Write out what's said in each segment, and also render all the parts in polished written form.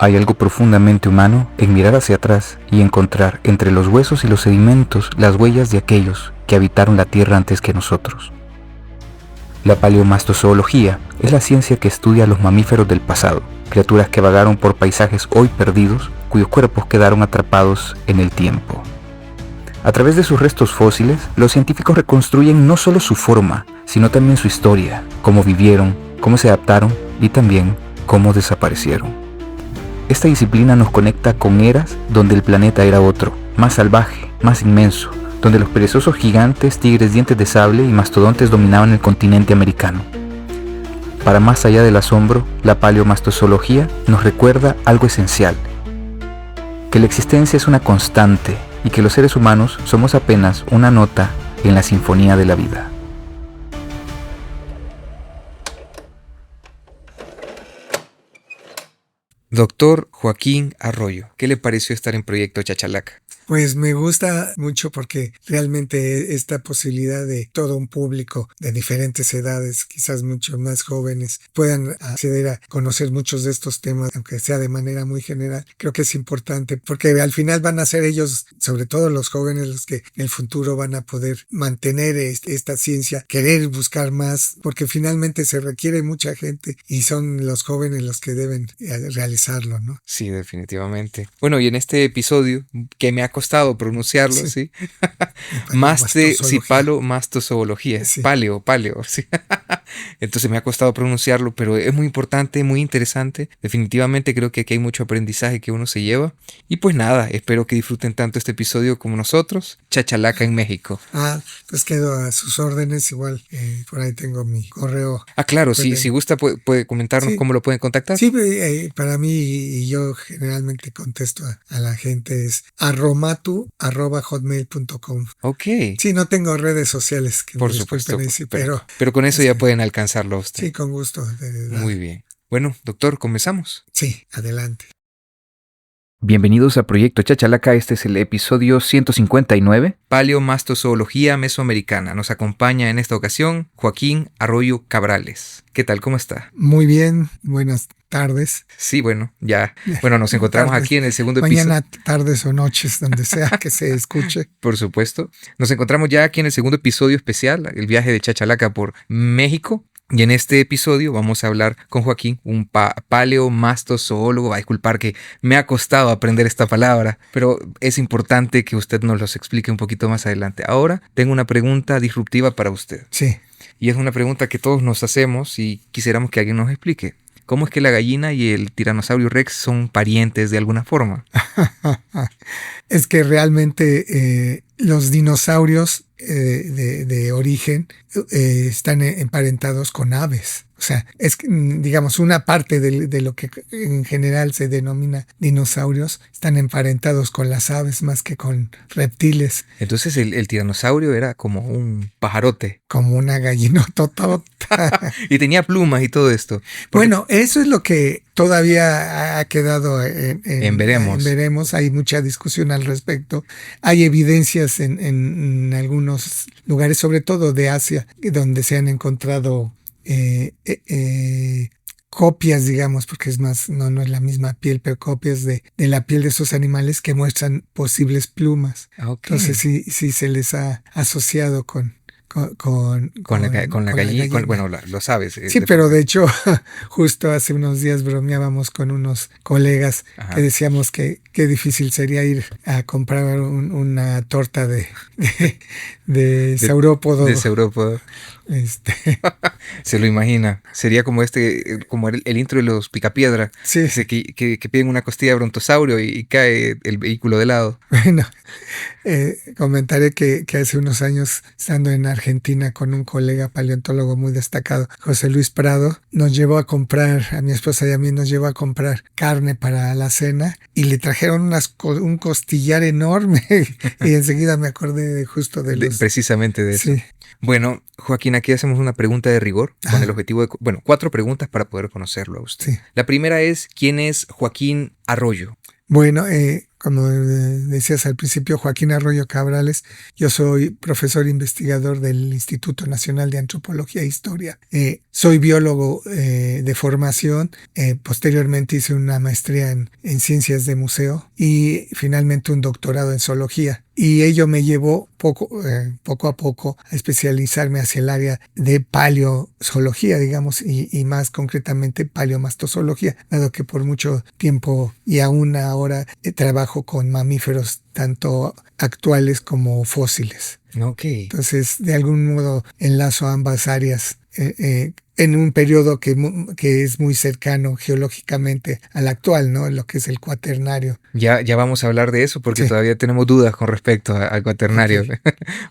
Hay algo profundamente humano en mirar hacia atrás y encontrar entre los huesos y los sedimentos las huellas de aquellos que habitaron la Tierra antes que nosotros. La paleomastozoología es la ciencia que estudia a los mamíferos del pasado, criaturas que vagaron por paisajes hoy perdidos, cuyos cuerpos quedaron atrapados en el tiempo. A través de sus restos fósiles, los científicos reconstruyen no solo su forma, sino también su historia, cómo vivieron, cómo se adaptaron y también cómo desaparecieron. Esta disciplina nos conecta con eras donde el planeta era otro, más salvaje, más inmenso, donde los perezosos gigantes, tigres, dientes de sable y mastodontes dominaban el continente americano. Para más allá del asombro, la paleomastozoología nos recuerda algo esencial, que la existencia es una constante y que los seres humanos somos apenas una nota en la sinfonía de la vida. Doctor Joaquín Arroyo, ¿qué le pareció estar en Proyecto Chachalaca? Pues me gusta mucho porque realmente esta posibilidad de todo un público de diferentes edades, quizás mucho más jóvenes, puedan acceder a conocer muchos de estos temas, aunque sea de manera muy general, creo que es importante porque al final van a ser ellos, sobre todo los jóvenes, los que en el futuro van a poder mantener esta ciencia, querer buscar más, porque finalmente se requiere mucha gente y son los jóvenes los que deben realizarlo, ¿no? Sí, definitivamente. Bueno, y en este episodio, que me ha costado pronunciarlo, ¿sí? Paleomastozoología. Sí. Paleo, sí. Entonces me ha costado pronunciarlo, pero es muy importante, muy interesante. Definitivamente creo que aquí hay mucho aprendizaje que uno se lleva. Y pues nada, espero que disfruten tanto este episodio como nosotros. Chachalaca en México. Pues quedo a sus órdenes, igual por ahí tengo mi correo. Claro, sí, si gusta puede comentarnos sí, cómo lo pueden contactar. Sí, para mí, y yo generalmente contesto a la gente, es arromatu@hotmail.com. Ok. Sí, no tengo redes sociales. Por supuesto, pero con eso ya pueden alcanzarlo a usted. Sí, con gusto. Muy bien. Bueno, doctor, comenzamos. Sí, adelante. Bienvenidos a Proyecto Chachalaca, este es el episodio 159. Paleomastozoología mesoamericana. Nos acompaña en esta ocasión Joaquín Arroyo Cabrales. ¿Qué tal? ¿Cómo está? Muy bien, buenas tardes. Sí, nos encontramos tardes, aquí en el segundo episodio. Mañana, tardes o noches, donde sea que se escuche. Por supuesto. Nos encontramos ya aquí en el segundo episodio especial, el viaje de Chachalaca por México. Y en este episodio vamos a hablar con Joaquín, un paleomastozoólogo. Va a disculpar que me ha costado aprender esta palabra, pero es importante que usted nos los explique un poquito más adelante. Ahora tengo una pregunta disruptiva para usted. Sí. Y es una pregunta que todos nos hacemos y quisiéramos que alguien nos explique. ¿Cómo es que la gallina y el tiranosaurio Rex son parientes de alguna forma? Es que realmente los dinosaurios de origen están emparentados con aves. O sea, es, digamos, una parte de lo que en general se denomina dinosaurios están emparentados con las aves más que con reptiles. Entonces el tiranosaurio era como un pajarote. Como una gallinototota. Y tenía plumas y todo esto. Bueno, eso es lo que todavía ha quedado en veremos. Veremos. Hay mucha discusión al respecto. Hay evidencias en algunos lugares, sobre todo de Asia, donde se han encontrado copias, digamos, porque es más, no es la misma piel, pero copias de la piel de esos animales que muestran posibles plumas. Okay. Entonces sí se les ha asociado con la gallina. Bueno, lo sabes. Sí, pero de hecho, justo hace unos días bromeábamos con unos colegas. Ajá. Que decíamos que qué difícil sería ir a comprar una torta de saurópodo. De saurópodo. Se lo imagina. Sería como como el intro de los Picapiedra. Sí. Que piden una costilla de brontosaurio y cae el vehículo de lado. Bueno, comentaré que hace unos años, estando en Argentina con un colega paleontólogo muy destacado, José Luis Prado, nos llevó a comprar, a mi esposa y a mí nos llevó a comprar carne para la cena y le trajeron un costillar enorme y enseguida me acordé precisamente de eso. Sí. Bueno, Joaquín, aquí hacemos una pregunta de rigor con el objetivo de... 4 preguntas para poder conocerlo a usted. Sí. La primera es, ¿quién es Joaquín Arroyo? Bueno, como decías al principio, Joaquín Arroyo Cabrales. Yo soy profesor investigador del Instituto Nacional de Antropología e Historia. Soy biólogo de formación. Posteriormente hice una maestría en ciencias de museo y finalmente un doctorado en zoología. Y ello me llevó poco a poco a especializarme hacia el área de paleozoología, digamos, y más concretamente paleomastozoología, dado que por mucho tiempo y aún ahora trabajo con mamíferos tanto actuales como fósiles. Okay. Entonces, de algún modo enlazo ambas áreas en un periodo que es muy cercano geológicamente al actual, ¿no? Lo que es el Cuaternario. Ya vamos a hablar de eso porque Sí. todavía tenemos dudas con respecto al Cuaternario. Okay.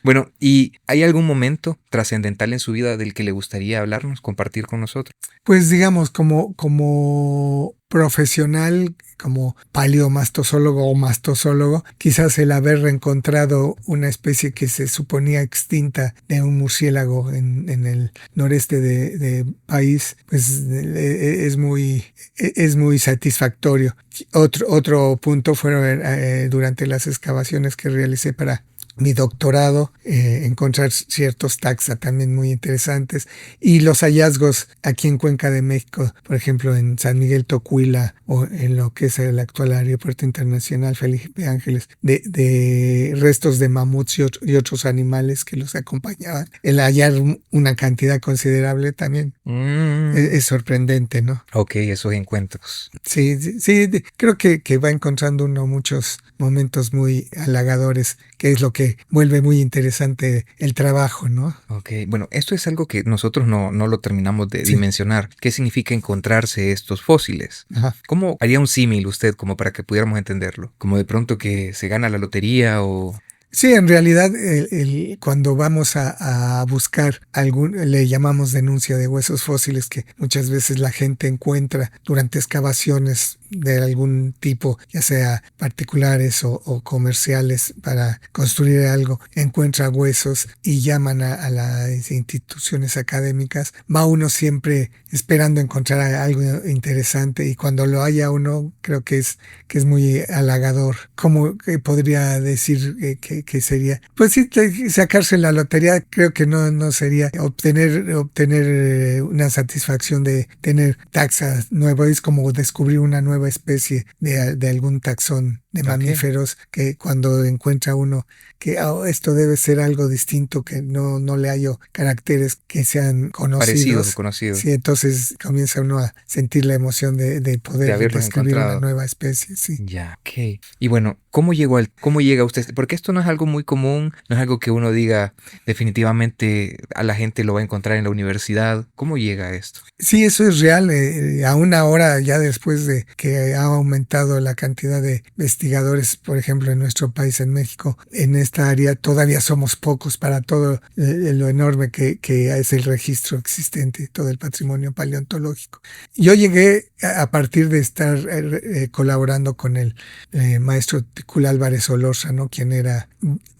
Bueno, ¿y hay algún momento trascendental en su vida del que le gustaría hablarnos, compartir con nosotros? Pues digamos, como profesional, como paleomastozólogo o mastozólogo, quizás el haber reencontrado una especie que se suponía extinta de un murciélago en el noreste de país, pues es muy satisfactorio. Otro punto fueron durante las excavaciones que realicé para mi doctorado, encontrar ciertos taxa también muy interesantes, y los hallazgos aquí en Cuenca de México, por ejemplo en San Miguel Tocuila o en lo que es el actual Aeropuerto Internacional Felipe Ángeles, de restos de mamuts y otros animales que los acompañaban. El hallar una cantidad considerable también es sorprendente, ¿no? Ok, esos encuentros. Sí, creo que va encontrando uno muchos momentos muy halagadores, que es lo que vuelve muy interesante el trabajo, ¿no? Ok, bueno, esto es algo que nosotros no lo terminamos de dimensionar. ¿Qué significa encontrarse estos fósiles? Ajá. ¿Cómo haría un símil usted como para que pudiéramos entenderlo? ¿Como de pronto que se gana la lotería o...? Sí, en realidad cuando vamos a buscar le llamamos denuncia de huesos fósiles, que muchas veces la gente encuentra durante excavaciones de algún tipo, ya sea particulares o comerciales, para construir algo, encuentra huesos y llaman a las instituciones académicas. Va uno siempre esperando encontrar algo interesante, y cuando lo haya uno, creo que es muy halagador. ¿Cómo podría decir que sería? Pues sí, sacarse la lotería creo que no sería obtener una satisfacción de tener taxa nueva. Es como descubrir una nueva especie de algún taxón de mamíferos, que cuando encuentra uno que esto debe ser algo distinto, que no le hallo caracteres que sean conocidos. Conocidos. Sí, entonces comienza uno a sentir la emoción de poder describir una nueva especie. Sí. Ya, ok. Y bueno, ¿cómo llega usted? Porque esto no es algo muy común, no es algo que uno diga definitivamente a la gente lo va a encontrar en la universidad. ¿Cómo llega a esto? Sí, eso es real. Aún ahora, ya después de que ha aumentado la cantidad de investigadores, por ejemplo, en nuestro país, en México, en esta área, todavía somos pocos para todo lo enorme que es el registro existente, todo el patrimonio paleontológico. Yo llegué a partir de estar colaborando con el maestro Ticul Álvarez Olorza, ¿no? Quien era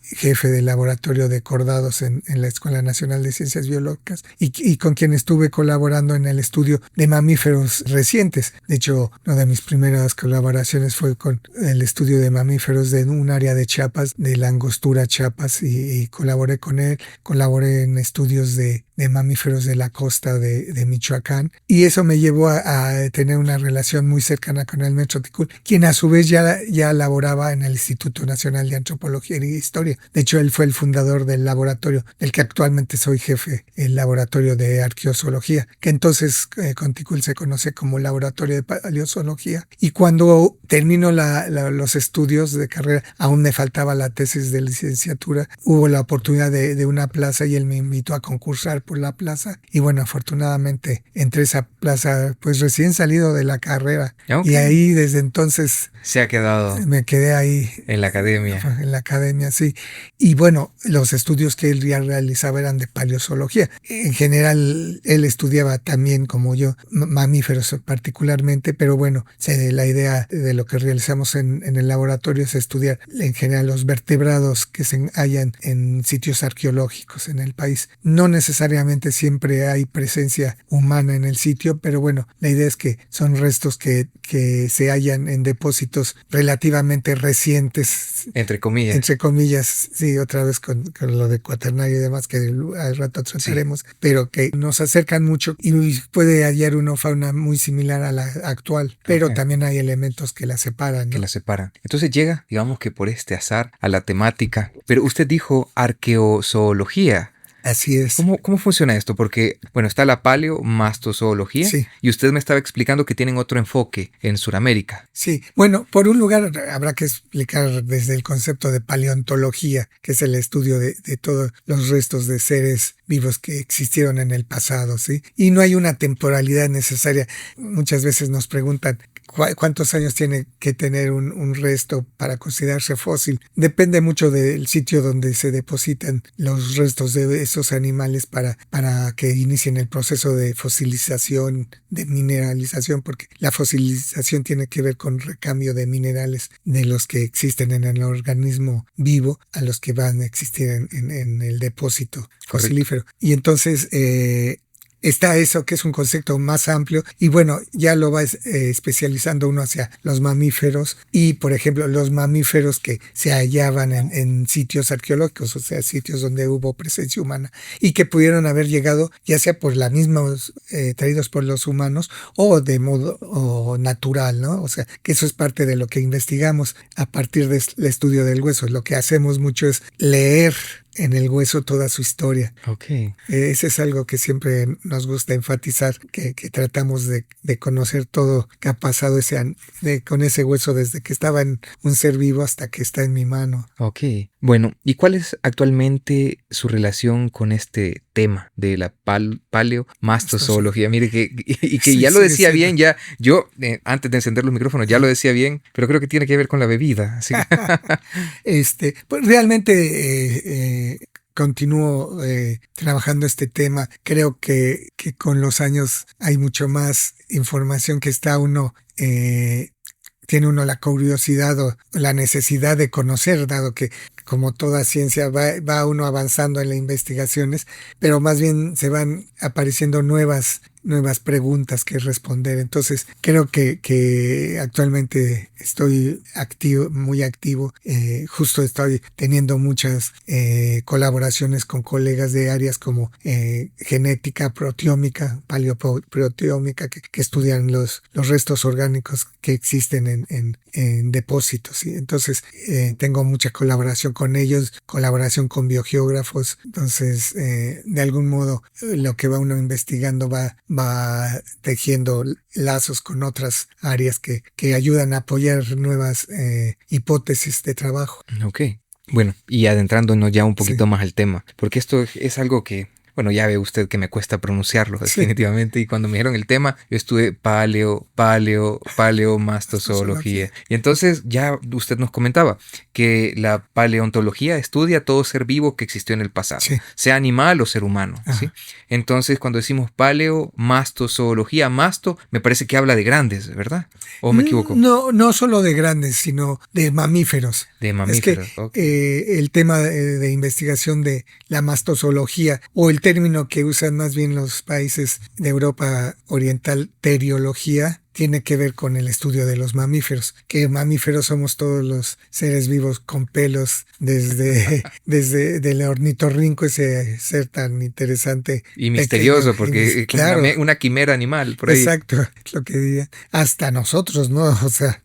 jefe del laboratorio de cordados en la Escuela Nacional de Ciencias Biológicas, y con quien estuve colaborando en el estudio de mamíferos recientes. De hecho, una de mis primeras colaboraciones fue con el estudio de mamíferos de un área de Chiapas, de la Angostura Chiapas, y colaboré con él. Colaboré en estudios de mamíferos de la costa de Michoacán, y eso me llevó a tener una relación muy cercana con el maestro Ticul, quien a su vez ya laboraba en el Instituto Nacional de Antropología y Historia. De hecho, él fue el fundador del laboratorio del que actualmente soy jefe, el laboratorio de arqueozoología, que entonces con Ticul se conoce como laboratorio de paleozoología. Y cuando termino los estudios de carrera, aún me faltaba la tesis de licenciatura, hubo la oportunidad de una plaza, y él me invitó a concursar por la plaza, y bueno, afortunadamente entré a esa plaza pues recién salido de la carrera. Y ahí desde entonces se ha quedado. Me quedé ahí en la academia. En la academia, sí. Y bueno, los estudios que él ya realizaba eran de paleozoología. En general, él estudiaba también, como yo, mamíferos particularmente, pero bueno, la idea de lo que realizamos en el laboratorio es estudiar en general los vertebrados que se hallan en sitios arqueológicos en el país. No necesariamente siempre hay presencia humana en el sitio, pero bueno, la idea es que son restos que se hallan en depósitos relativamente recientes. Entre comillas. Entre comillas, sí, otra vez con lo de Cuaternario y demás, que al rato trataremos, sí, pero que nos acercan mucho y puede hallar una fauna muy similar a la actual, pero también hay elementos que la separan, ¿no? Que la separan. Entonces llega, digamos que por este azar, a la temática. Pero usted dijo arqueozoología. Así es. ¿Cómo funciona esto? Porque, bueno, está la paleomastozoología, sí, y usted me estaba explicando que tienen otro enfoque en Sudamérica. Sí, bueno, por un lugar habrá que explicar desde el concepto de paleontología, que es el estudio de todos los restos de seres vivos que existieron en el pasado, ¿sí? Y no hay una temporalidad necesaria. Muchas veces nos preguntan cuántos años tiene que tener un resto para considerarse fósil. Depende mucho del sitio donde se depositan los restos de esos animales para que inicien el proceso de fosilización, de mineralización, porque la fosilización tiene que ver con recambio de minerales de los que existen en el organismo vivo a los que van a existir en el depósito fosilífero. Y entonces está eso, que es un concepto más amplio, y bueno, ya lo va especializando uno hacia los mamíferos, y por ejemplo los mamíferos que se hallaban en sitios arqueológicos, o sea, sitios donde hubo presencia humana y que pudieron haber llegado ya sea por la misma traídos por los humanos o de modo natural, ¿no? O sea, que eso es parte de lo que investigamos a partir del estudio del hueso. Lo que hacemos mucho es leer en el hueso toda su historia. Okay. Ese es algo que siempre nos gusta enfatizar, que tratamos de conocer todo que ha pasado con ese hueso desde que estaba en un ser vivo hasta que está en mi mano. Ok. Bueno, ¿y cuál es actualmente su relación con este tema de la paleomastozoología? Mire que sí, ya lo decía bien, ya yo antes de encender los micrófonos ya lo decía bien, pero creo que tiene que ver con la bebida. Así. Pues realmente continúo trabajando este tema. Creo que con los años hay mucho más información que está uno tiene uno la curiosidad o la necesidad de conocer, dado que como toda ciencia va uno avanzando en las investigaciones, pero más bien se van apareciendo nuevas preguntas que responder. Entonces creo que actualmente estoy muy activo. Justo estoy teniendo muchas colaboraciones con colegas de áreas como genética, proteómica, paleoproteómica, que estudian los restos orgánicos que existen en depósitos, ¿sí? Entonces tengo mucha colaboración con ellos, colaboración con biogeógrafos. Entonces de algún modo lo que va uno investigando va tejiendo lazos con otras áreas que ayudan a apoyar nuevas hipótesis de trabajo. Ok. Bueno, y adentrándonos ya un poquito más al tema, porque esto es algo que, bueno, ya ve usted que me cuesta pronunciarlo definitivamente, y cuando me dijeron el tema, yo estuve paleomastozoología. Y entonces ya usted nos comentaba que la paleontología estudia todo ser vivo que existió en el pasado, sea animal o ser humano, ¿sí? Entonces, cuando decimos paleomastozoología, masto me parece que habla de grandes, ¿verdad? ¿O me equivoco? No solo de grandes, sino de mamíferos. De mamíferos. Es que el tema de investigación de la mastozoología, o el término que usan más bien los países de Europa Oriental, teriología, tiene que ver con el estudio de los mamíferos, que mamíferos somos todos los seres vivos con pelos, desde el ornitorrinco, ese ser tan interesante y misterioso, porque claro, una quimera animal por ahí. Exacto, es lo que diría, hasta nosotros, ¿no? O sea,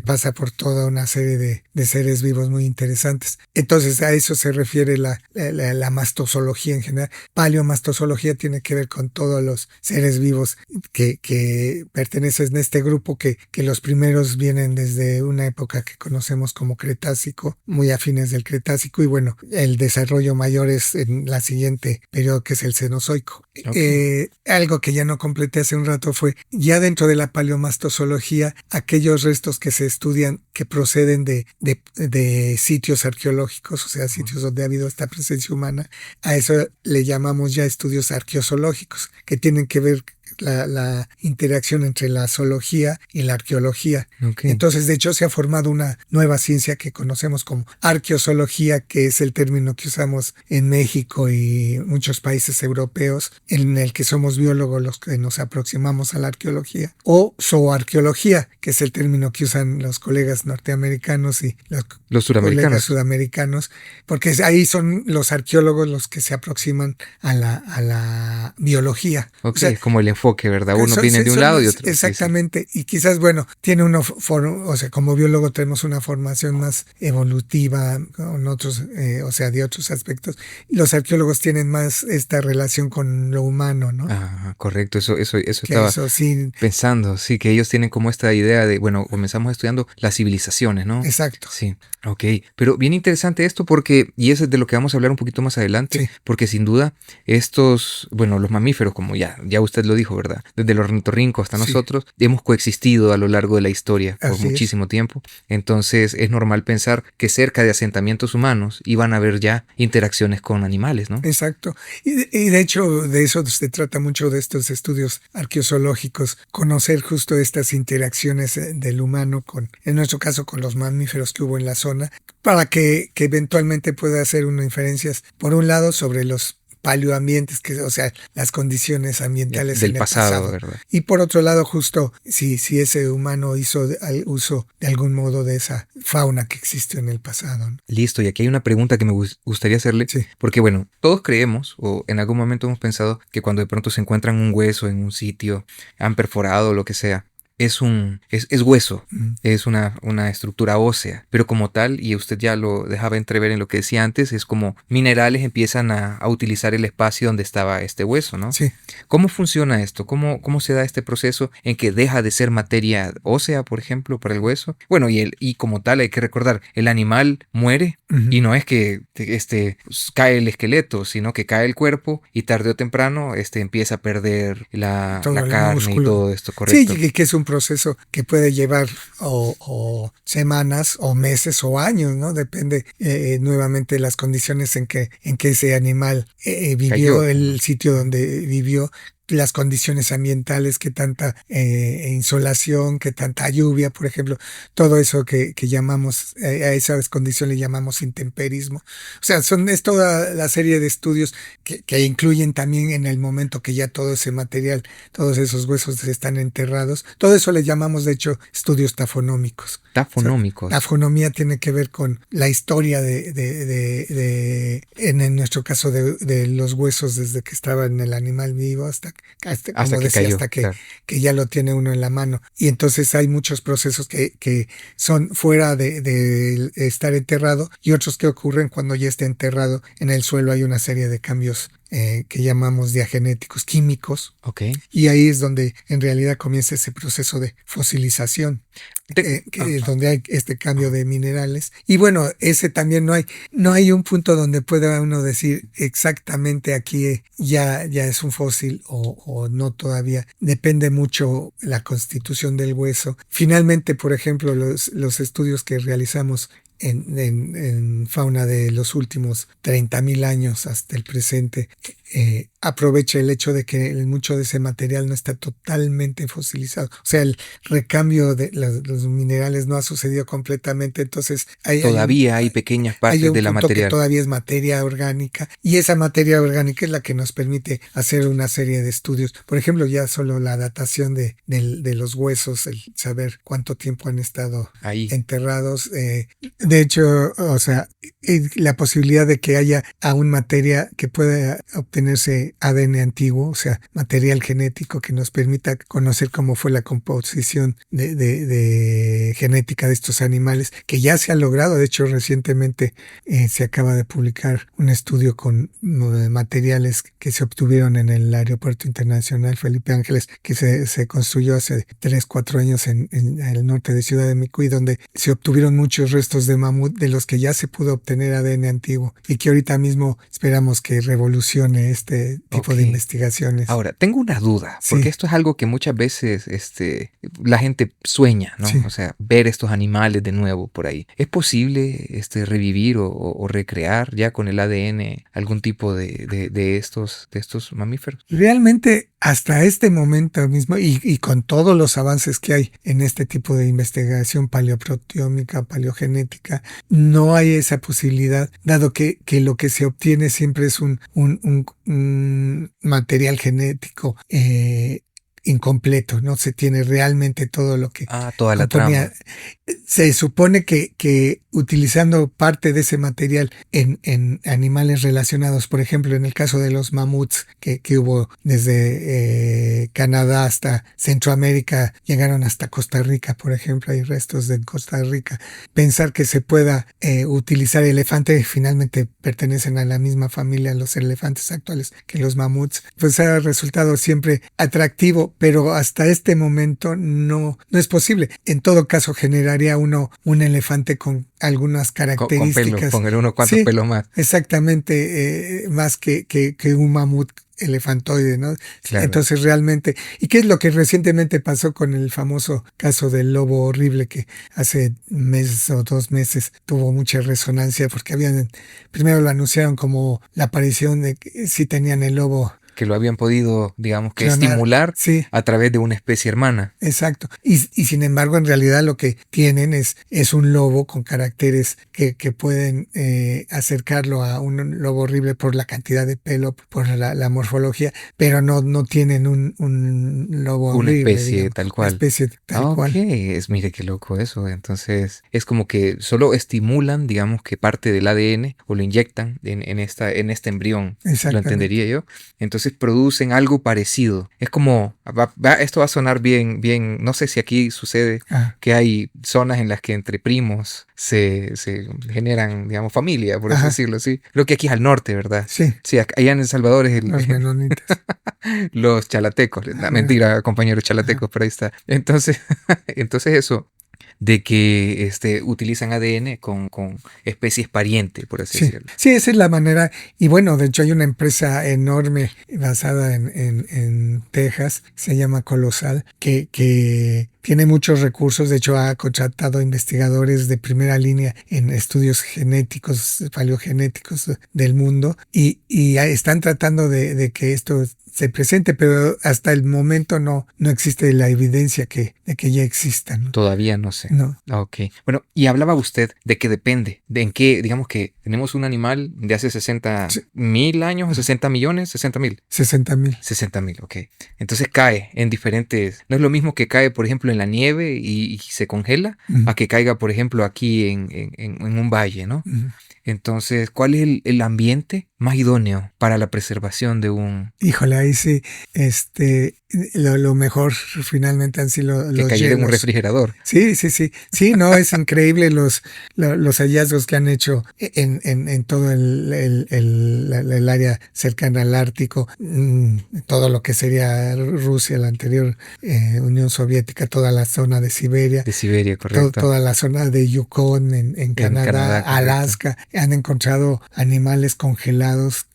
pasa por toda una serie de seres vivos muy interesantes. Entonces a eso se refiere la mastozoología en general. Paleomastozoología tiene que ver con todos los seres vivos que pertenecen en este grupo, que los primeros vienen desde una época que conocemos como Cretácico, muy afines del Cretácico, y bueno, el desarrollo mayor es en la siguiente periodo, que es el Cenozoico. Algo que ya no completé hace un rato fue, ya dentro de la paleomastozoología, aquellos restos que se estudian que proceden de sitios arqueológicos, o sea, sitios donde ha habido esta presencia humana, a eso le llamamos ya estudios arqueozoológicos, que tienen que ver la interacción entre la zoología y la arqueología. Okay. Entonces, de hecho, se ha formado una nueva ciencia que conocemos como arqueozoología, que es el término que usamos en México y muchos países europeos, en el que somos biólogos los que nos aproximamos a la arqueología, o zooarqueología, que es el término que usan los colegas norteamericanos y los colegas sudamericanos, porque ahí son los arqueólogos los que se aproximan a la biología. Ok, o sea, como el enfoque, ¿verdad? Uno viene de un lado y otro. Exactamente, sí. Y quizás, bueno, tiene uno, o sea, como biólogo tenemos una formación más evolutiva con otros, o sea, de otros aspectos. Los arqueólogos tienen más esta relación con lo humano, ¿no? Ah, correcto, eso estaba sí, pensando, sí, que ellos tienen como esta idea de, bueno, comenzamos estudiando las civilizaciones, ¿no? Exacto. Sí, ok, pero bien interesante esto porque, y eso es de lo que vamos a hablar un poquito más adelante, sí. Porque sin duda estos, bueno, los mamíferos, como ya usted lo dijo, ¿verdad? Desde el ornitorrinco hasta nosotros, hemos coexistido a lo largo de la historia por muchísimo tiempo, entonces es normal pensar que cerca de asentamientos humanos iban a haber ya interacciones con animales, ¿no? Exacto, y de hecho de eso se trata mucho de estos estudios arqueozoológicos, conocer justo estas interacciones del humano con, en nuestro caso, con los mamíferos que hubo en la zona, para que eventualmente pueda hacer unas inferencias, por un lado, sobre los paleoambientes, o sea, las condiciones ambientales del pasado, ¿verdad? Y por otro lado, justo si ese humano hizo uso de algún modo de esa fauna que existió en el pasado, ¿no? Listo, y aquí hay una pregunta que me gustaría hacerle, porque bueno, todos creemos o en algún momento hemos pensado que cuando de pronto se encuentran un hueso en un sitio, han perforado o lo que sea, es hueso, es una estructura ósea, pero como tal, y usted ya lo dejaba entrever en lo que decía antes, es como minerales empiezan a utilizar el espacio donde estaba este hueso, ¿no? Sí. ¿Cómo funciona esto? ¿Cómo se da este proceso en que deja de ser materia ósea, por ejemplo, para el hueso? Bueno, y como tal hay que recordar, el animal muere y no es que cae el esqueleto, sino que cae el cuerpo y tarde o temprano empieza a perder la carne músculo. Y todo esto, ¿correcto? Sí, que es un proceso que puede llevar o semanas o meses o años, ¿no? Depende nuevamente de las condiciones en que ese animal vivió, cayó. El sitio donde vivió, las condiciones ambientales, qué tanta insolación, qué tanta lluvia, por ejemplo, todo eso que llamamos, a esas condiciones le llamamos intemperismo. O sea, es toda la serie de estudios que incluyen también en el momento que ya todo ese material, todos esos huesos están enterrados. Todo eso le llamamos, de hecho, estudios tafonómicos. Tafonómicos. O sea, tafonomía tiene que ver con la historia en nuestro caso, de los huesos desde que estaba en el animal vivo hasta que ya lo tiene uno en la mano. Y entonces hay muchos procesos que son fuera de estar enterrado y otros que ocurren cuando ya está enterrado en el suelo. Hay una serie de cambios que llamamos diagenéticos químicos. Okay. Y ahí es donde en realidad comienza ese proceso de fosilización, donde hay este cambio de minerales. Y bueno, ese también no hay un punto donde pueda uno decir exactamente aquí ya es un fósil o no todavía. Depende mucho la constitución del hueso. Finalmente, por ejemplo, los estudios que realizamos en fauna de los últimos 30,000 años hasta el presente, aprovecha el hecho de que mucho de ese material no está totalmente fosilizado. O sea, el recambio de los minerales no ha sucedido completamente, entonces todavía hay pequeñas partes de la material. Que todavía es materia orgánica, y esa materia orgánica es la que nos permite hacer una serie de estudios. Por ejemplo, ya solo la datación de los huesos, el saber cuánto tiempo han estado ahí enterrados. De hecho, o sea, la posibilidad de que haya aún materia que pueda obtenerse ADN antiguo, o sea, material genético que nos permita conocer cómo fue la composición de genética de estos animales, que ya se ha logrado. De hecho, recientemente se acaba de publicar un estudio con materiales que se obtuvieron en el Aeropuerto Internacional Felipe Ángeles, que se construyó hace 3-4 años en el norte de Ciudad de México, y donde se obtuvieron muchos restos de mamut de los que ya se pudo obtener ADN antiguo, y que ahorita mismo esperamos que revolucione este tipo de investigaciones. Ahora, tengo una duda, porque esto es algo que muchas veces la gente sueña, ¿no? Sí. O sea, ver estos animales de nuevo por ahí. ¿Es posible revivir o recrear ya con el ADN algún tipo de estos mamíferos? Realmente hasta este momento mismo, y con todos los avances que hay en este tipo de investigación paleoproteómica, paleogenética, no hay esa posibilidad, dado que lo que se obtiene siempre es un material genético incompleto, no se tiene realmente todo lo que toda la trama. Se supone que utilizando parte de ese material en animales relacionados, por ejemplo, en el caso de los mamuts que hubo desde Canadá hasta Centroamérica, llegaron hasta Costa Rica, por ejemplo, hay restos de Costa Rica. Pensar que se pueda utilizar elefantes, finalmente pertenecen a la misma familia, los elefantes actuales, que los mamuts, pues ha resultado siempre atractivo, pero hasta este momento no es posible. En todo caso, generaría un elefante con algunas características. Con pelo, poner uno cuantos pelos más. Exactamente, más que un mamut elefantoide, ¿no? Claro. Entonces realmente, ¿y qué es lo que recientemente pasó con el famoso caso del lobo horrible que hace meses o 2 meses tuvo mucha resonancia porque primero lo anunciaron como la aparición de que sí tenían el lobo, que lo habían podido, digamos, que clonar, estimular sí, a través de una especie hermana. Exacto. Y sin embargo, en realidad lo que tienen es un lobo con caracteres que pueden acercarlo a un lobo horrible por la cantidad de pelo, por la morfología, pero no tienen un lobo horrible. Una especie digamos, tal cual. Una especie tal cual. Mire qué loco eso. Entonces, es como que solo estimulan, digamos, que parte del ADN o lo inyectan en este embrión. Lo entendería yo. Entonces producen algo parecido. Es como, esto va a sonar bien, no sé si aquí sucede que hay zonas en las que entre primos se generan, digamos, familia, por así decirlo, sí. Creo que aquí es al norte, ¿verdad? Sí. Sí, allá en El Salvador es los menonitas. Los chalatecos. Mentira, compañeros chalatecos, pero ahí está. Entonces eso de que utilizan ADN con especies parientes, por así decirlo. Sí, esa es la manera. Y bueno, de hecho hay una empresa enorme basada en Texas, se llama Colosal, que tiene muchos recursos. De hecho ha contratado investigadores de primera línea en estudios genéticos, paleogenéticos del mundo, y están tratando de que esto se presente, pero hasta el momento no existe la evidencia de que ya exista, ¿no? Todavía no sé. No. Ok. Bueno, y hablaba usted de que depende, de en qué, digamos que tenemos un animal de hace 60,000 años, o 60 millones, 60,000. 60,000. 60,000, ok. Entonces cae en diferentes, no es lo mismo que cae, por ejemplo, en la nieve y se congela, a que caiga, por ejemplo, aquí en un valle, ¿no? Entonces, ¿cuál es el ambiente más idóneo para la preservación de un...? Híjole, ahí sí, lo mejor finalmente han sido los que cayera en un hielos. refrigerador. Sí, no, es increíble los hallazgos que han hecho en todo el área cercana al Ártico, todo lo que sería Rusia, la anterior Unión Soviética, toda la zona de Siberia. De Siberia, correcto. Toda la zona de Yukon en Canadá, Alaska. Han encontrado animales congelados.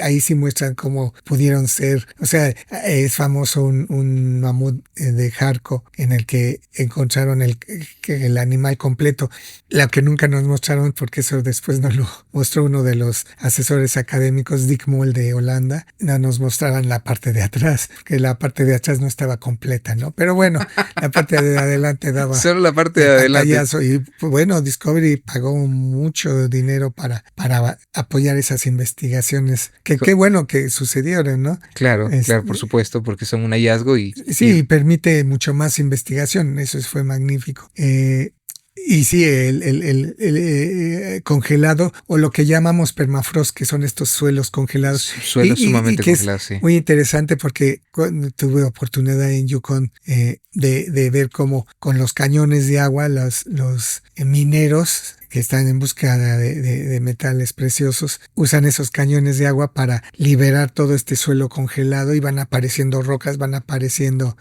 Ahí sí muestran cómo pudieron ser. O sea, es famoso un mamut de Jarko en el que encontraron el animal completo. Lo que nunca nos mostraron, porque eso después nos lo mostró uno de los asesores académicos, Dick Moll de Holanda, no nos mostraban la parte de atrás, que la parte de atrás no estaba completa, ¿no? Pero bueno, la parte de adelante daba... Solo la parte de adelante. Y bueno, Discovery pagó mucho dinero para apoyar esas investigaciones. Qué bueno que sucedieron, ¿no? Claro, por supuesto, porque son un hallazgo y... Sí, permite mucho más investigación, eso fue magnífico. Y sí, el congelado, o lo que llamamos permafrost, que son estos suelos congelados. Suelos sumamente congelados, sí. Muy interesante porque tuve oportunidad en Yukon de ver cómo con los cañones de agua, los mineros que están en busca de metales preciosos, usan esos cañones de agua para liberar todo este suelo congelado y van apareciendo rocas, van apareciendo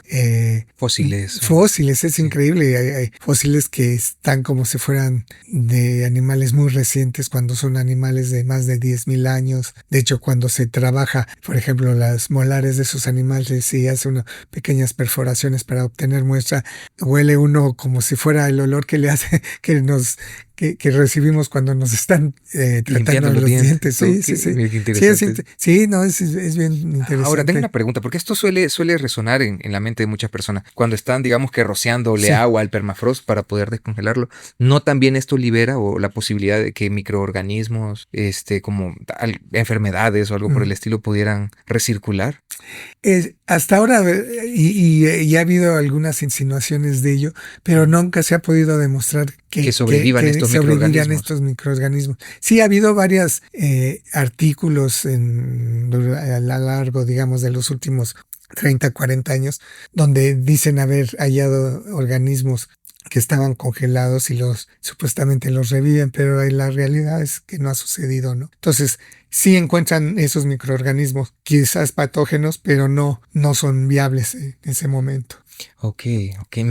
fósiles. Fósiles, es increíble. Hay fósiles que están como si fueran de animales muy recientes, cuando son animales de más de 10,000 años. De hecho, cuando se trabaja, por ejemplo, las molares de esos animales y hace unas pequeñas perforaciones para obtener muestra, huele uno como si fuera el olor que le hace, que recibimos cuando nos están tratando los dientes. Sí, sí, sí. Sí, no, es bien interesante. Ahora, tengo una pregunta, porque esto suele resonar en la mente de muchas personas. Cuando están, digamos que rociándole agua al permafrost para poder descongelarlo, ¿no también esto libera o la posibilidad de que microorganismos, como enfermedades o algo por el estilo pudieran recircular? Hasta ahora, y ha habido algunas insinuaciones de ello, pero nunca se ha podido demostrar que sobrevivan estos microorganismos. Sí, ha habido varios artículos a lo largo, digamos, de los últimos 30, 40 años, donde dicen haber hallado organismos que estaban congelados y supuestamente los reviven, pero la realidad es que no ha sucedido, ¿no? Entonces, sí encuentran esos microorganismos, quizás patógenos, pero no son viables en ese momento. Ok.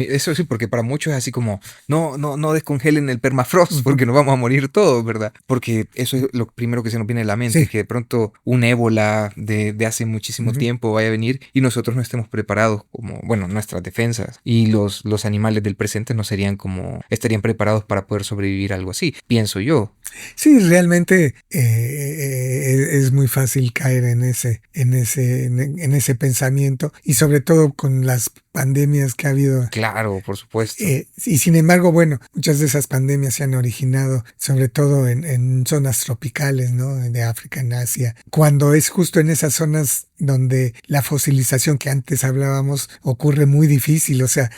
Eso sí, porque para muchos es así como, no descongelen el permafrost porque nos vamos a morir todos, ¿verdad? Porque eso es lo primero que se nos viene a la mente, que de pronto un ébola de hace muchísimo tiempo vaya a venir y nosotros no estemos preparados como, nuestras defensas y los animales del presente no estarían preparados para poder sobrevivir a algo así, pienso yo. Sí, realmente es muy fácil caer en ese pensamiento y sobre todo con las pandemias que ha habido. Claro, por supuesto. Y sin embargo, muchas de esas pandemias se han originado sobre todo en zonas tropicales, ¿no? De África, en Asia, cuando es justo en esas zonas donde la fosilización que antes hablábamos ocurre muy difícil, o sea,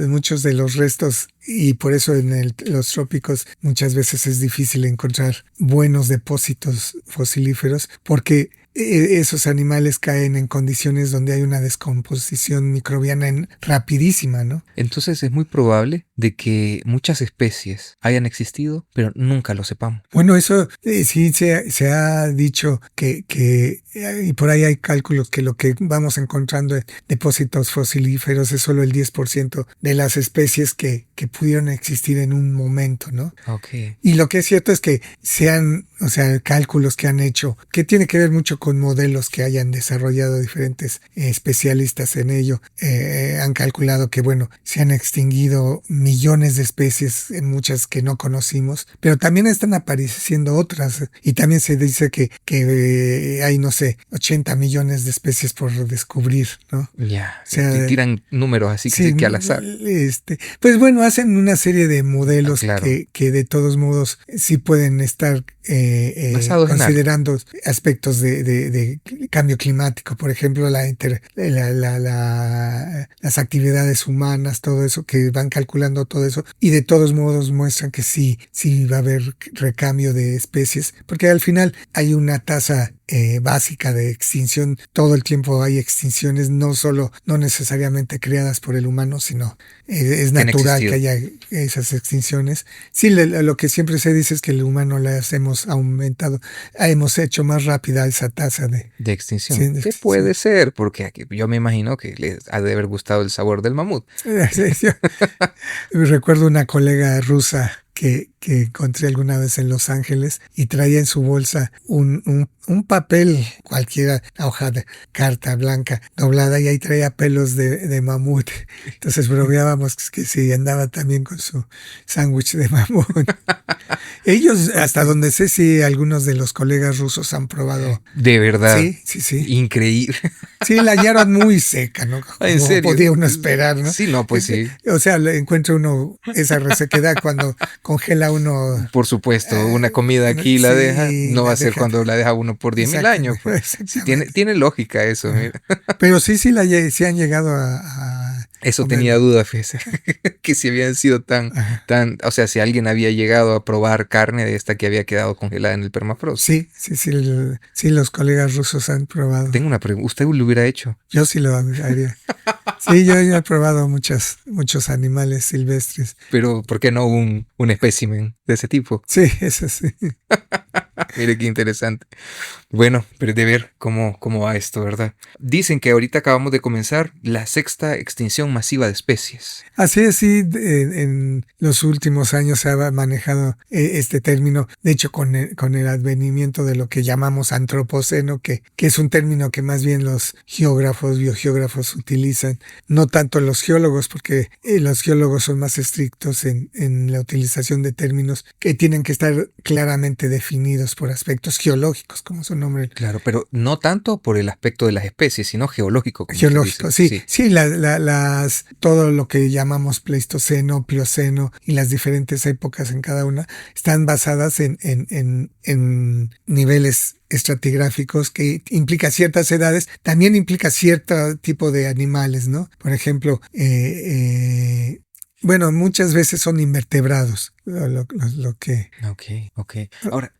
muchos de los restos, y por eso en los trópicos muchas veces es difícil encontrar buenos depósitos fosilíferos, porque esos animales caen en condiciones donde hay una descomposición microbiana rapidísima, ¿no? Entonces es muy probable de que muchas especies hayan existido, pero nunca lo sepamos. Bueno, eso sí se ha dicho que y por ahí hay cálculos que lo que vamos encontrando en depósitos fosilíferos es solo el 10% de las especies que pudieron existir en un momento, ¿no? Okay. Y lo que es cierto es que cálculos que han hecho, que tiene que ver mucho con modelos que hayan desarrollado diferentes especialistas en ello, han calculado que, se han extinguido millones de especies, muchas que no conocimos, pero también están apareciendo otras, y también se dice que hay, 80 millones de especies por descubrir, ¿no? Ya, tiran números así que al azar. Hacen una serie de modelos que de todos modos sí pueden estar considerando aspectos de cambio climático, por ejemplo, las actividades humanas, todo eso, que van calculando todo eso, y de todos modos muestran que sí va a haber recambio de especies, porque al final hay una tasa básica de extinción. Todo el tiempo hay extinciones, no necesariamente creadas por el humano, sino es natural que haya esas extinciones. Sí, lo que siempre se dice es que el humano las hemos aumentado, hemos hecho más rápida esa tasa de extinción. Sí, ¿qué puede ser? Porque yo me imagino que les ha de haber gustado el sabor del mamut. Recuerdo una colega rusa que encontré alguna vez en Los Ángeles y traía en su bolsa un papel cualquiera, una hoja de carta blanca doblada, y ahí traía pelos de mamut. Entonces bromeábamos que si andaba también con su sándwich de mamut. Ellos, hasta donde sé, sí, algunos de los colegas rusos han probado. De verdad. Sí. Increíble. Sí, la hallaron muy seca, ¿no? ¿En serio? Podía uno esperar, ¿no? Sí, no, pues sí. O sea, encuentra uno esa resequedad cuando congela uno. Por supuesto, una comida aquí la deja, no va a ser cuando la deja uno por 10,000 años. Pues. Sí, tiene lógica eso. Mira. Pero sí han llegado a eso comer. Tenía duda, fíjese, que si habían sido tan, o sea, si alguien había llegado a probar carne de esta que había quedado congelada en el permafrost. Sí, los colegas rusos han probado. Tengo una pregunta, ¿usted lo hubiera hecho? Yo sí lo haría. Sí, yo he probado muchos animales silvestres. Pero, ¿por qué no un espécimen de ese tipo? Sí, eso sí. Mire qué interesante. Bueno, pero de ver cómo va esto, ¿verdad? Dicen que ahorita acabamos de comenzar la sexta extinción masiva de especies. Así es, sí, en los últimos años se ha manejado este término, de hecho con el advenimiento de lo que llamamos antropoceno, que es un término que más bien los geógrafos, biogeógrafos utilizan, no tanto los geólogos, porque los geólogos son más estrictos en la utilización de términos que tienen que estar claramente definidos por aspectos geológicos, como su nombre. Claro, pero no tanto por el aspecto de las especies, sino geológico, como usted Geológico, dice. sí, todo lo que llamamos Pleistoceno, Plioceno y las diferentes épocas en cada una están basadas en niveles estratigráficos que implica ciertas edades, también implica cierto tipo de animales, ¿no? Por ejemplo, bueno, muchas veces son invertebrados, lo que... Ok. Ahora,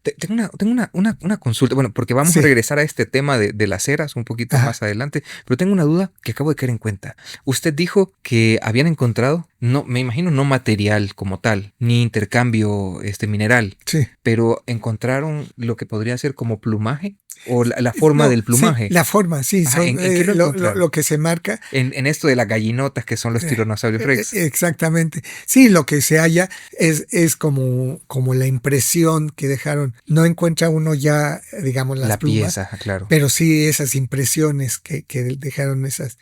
tengo una consulta, bueno, porque vamos Sí. a regresar a este tema de las eras un poquito Ajá. más adelante, pero tengo una duda que acabo de caer en cuenta. Usted dijo que habían encontrado, no, me imagino no material como tal, ni intercambio mineral, Sí. pero encontraron lo que podría ser como plumaje o la forma No, del plumaje. sí, la forma, sí, Ajá, son, ¿en qué lo encontraron? lo que se marca. En esto de las gallinotas que son los tiranosaurios rex. Exactamente. Sí, lo que se halla es como la impresión que dejaron. No encuentra uno ya, digamos, las La plumas, pieza, claro. pero sí esas impresiones que dejaron esas